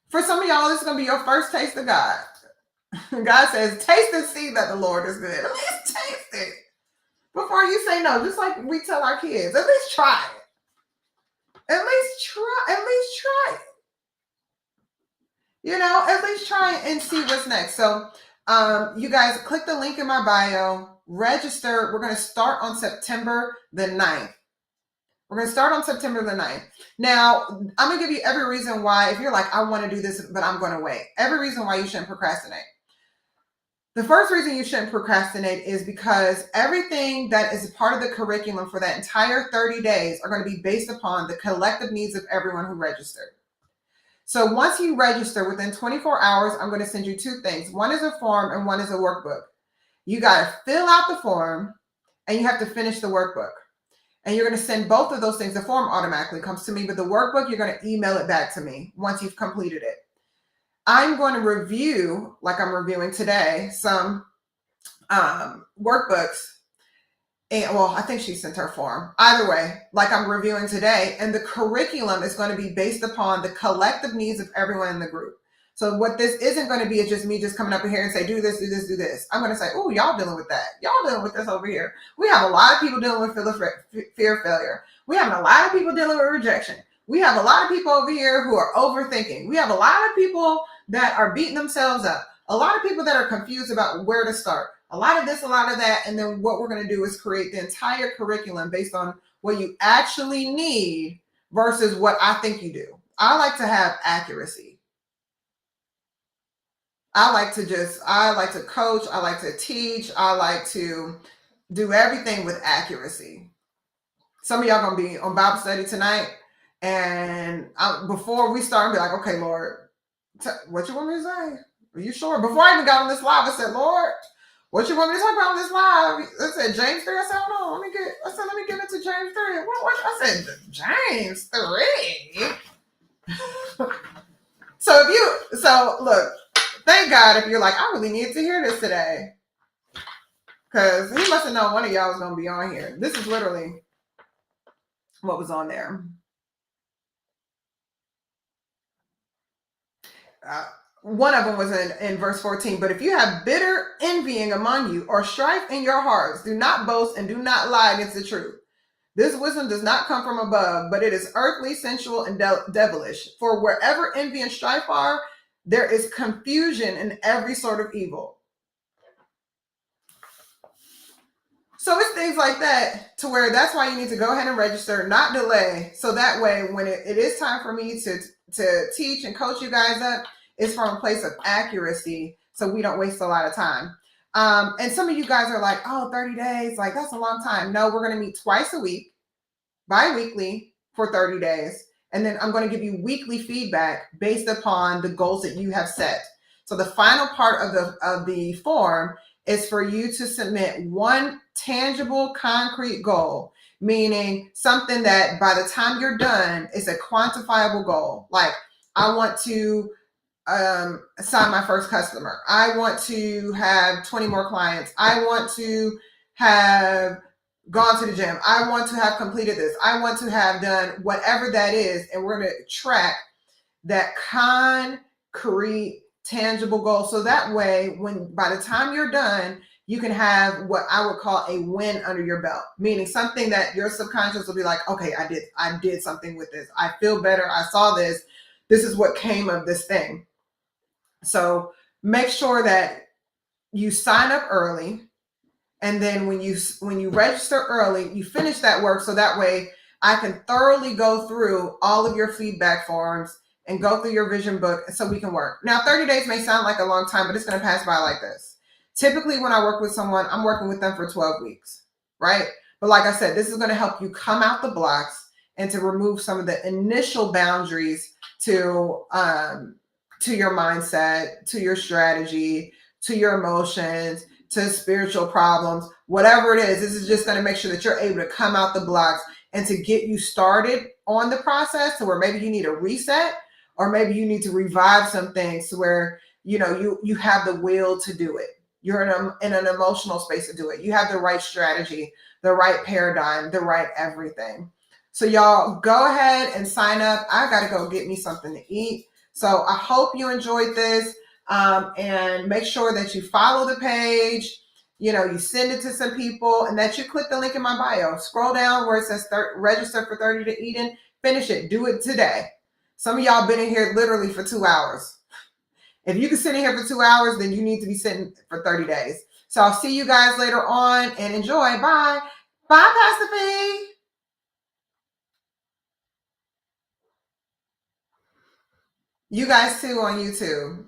For some of y'all, this is going to be your first taste of God. God says, taste and see that the Lord is good. At least taste it before you say no. Just like we tell our kids, at least try it. At least try it. At least try it and see what's next. So you guys click the link in my bio, register. We're going to start on September the 9th. We're going to start on September the 9th. Now, I'm going to give you every reason why, if you're like, I want to do this, but I'm going to wait. Every reason why you shouldn't procrastinate. The first reason you shouldn't procrastinate is because everything that is part of the curriculum for that entire 30 days are going to be based upon the collective needs of everyone who registered. So once you register, within 24 hours, I'm going to send you two things. One is a form and one is a workbook. You got to fill out the form and you have to finish the workbook. And you're going to send both of those things. The form automatically comes to me, but the workbook, you're going to email it back to me once you've completed it. I'm going to review, like I'm reviewing today, some workbooks. And I think she sent her form. Either way, like I'm reviewing today, and the curriculum is going to be based upon the collective needs of everyone in the group. So what this isn't going to be is just me just coming up in here and say, do this, do this, do this. I'm going to say, oh, y'all dealing with that. Y'all dealing with this over here. We have a lot of people dealing with fear of failure. We have a lot of people dealing with rejection. We have a lot of people over here who are overthinking. We have a lot of people that are beating themselves up, a lot of people that are confused about where to start, a lot of this, a lot of that. And then what we're going to do is create the entire curriculum based on what you actually need versus what I think you do. I like to have accuracy. I like to coach. I like to teach. I like to do everything with accuracy. Some of y'all gonna be on Bible study tonight, and before we start, I'll be like, okay, Lord, what you want me to say? Are you sure? Before I even got on this live, I said, Lord, what you want me to talk about on this live? I said, James 3. I said, hold on, let me get into James 3. What? I said, James 3. So look, thank God if you're like, I really need to hear this today. Because he must have known one of y'all was going to be on here. This is literally what was on there. One of them was in verse 14. But if you have bitter envying among you or strife in your hearts, do not boast and do not lie against the truth. This wisdom does not come from above, but it is earthly, sensual, and devilish. For wherever envy and strife are, there is confusion in every sort of evil. So it's things like that to where that's why you need to go ahead and register, not delay. So that way, when it is time for me to teach and coach you guys up, it's from a place of accuracy. So we don't waste a lot of time. And some of you guys are like, oh, 30 days, like that's a long time. No, we're going to meet twice a week, bi-weekly for 30 days. And then I'm going to give you weekly feedback based upon the goals that you have set. So the final part of the form is for you to submit one tangible, concrete goal, meaning something that by the time you're done is a quantifiable goal. Like, I want to sign my first customer. I want to have 20 more clients. I want to have gone to the gym. I want to have completed this. I want to have done whatever that is. And we're going to track that concrete, tangible goal. So that way, when by the time you're done, you can have what I would call a win under your belt, meaning something that your subconscious will be like, okay, I did something with this. I feel better. I saw this. This is what came of this thing. So make sure that you sign up early. And then when you register early, you finish that work. So that way I can thoroughly go through all of your feedback forms and go through your vision book so we can work. Now, 30 days may sound like a long time, but it's going to pass by like this. Typically, when I work with someone, I'm working with them for 12 weeks, right? But like I said, this is going to help you come out the blocks and to remove some of the initial boundaries to your mindset, to your strategy, to your emotions, to spiritual problems, whatever it is. This is just going to make sure that you're able to come out the blocks and to get you started on the process to where maybe you need a reset or maybe you need to revive some things to where, you have the will to do it. You're in an emotional space to do it. You have the right strategy, the right paradigm, the right everything. So y'all go ahead and sign up. I got to go get me something to eat. So I hope you enjoyed this. And make sure that you follow the page, you send it to some people and that you click the link in my bio. Scroll down where it says register for 30 to Eden. Finish it. Do it today. Some of y'all been in here literally for 2 hours. If you can sit in here for 2 hours, then you need to be sitting for 30 days. So I'll see you guys later on and enjoy. Bye. Bye, Pastor Fee. You guys too on YouTube.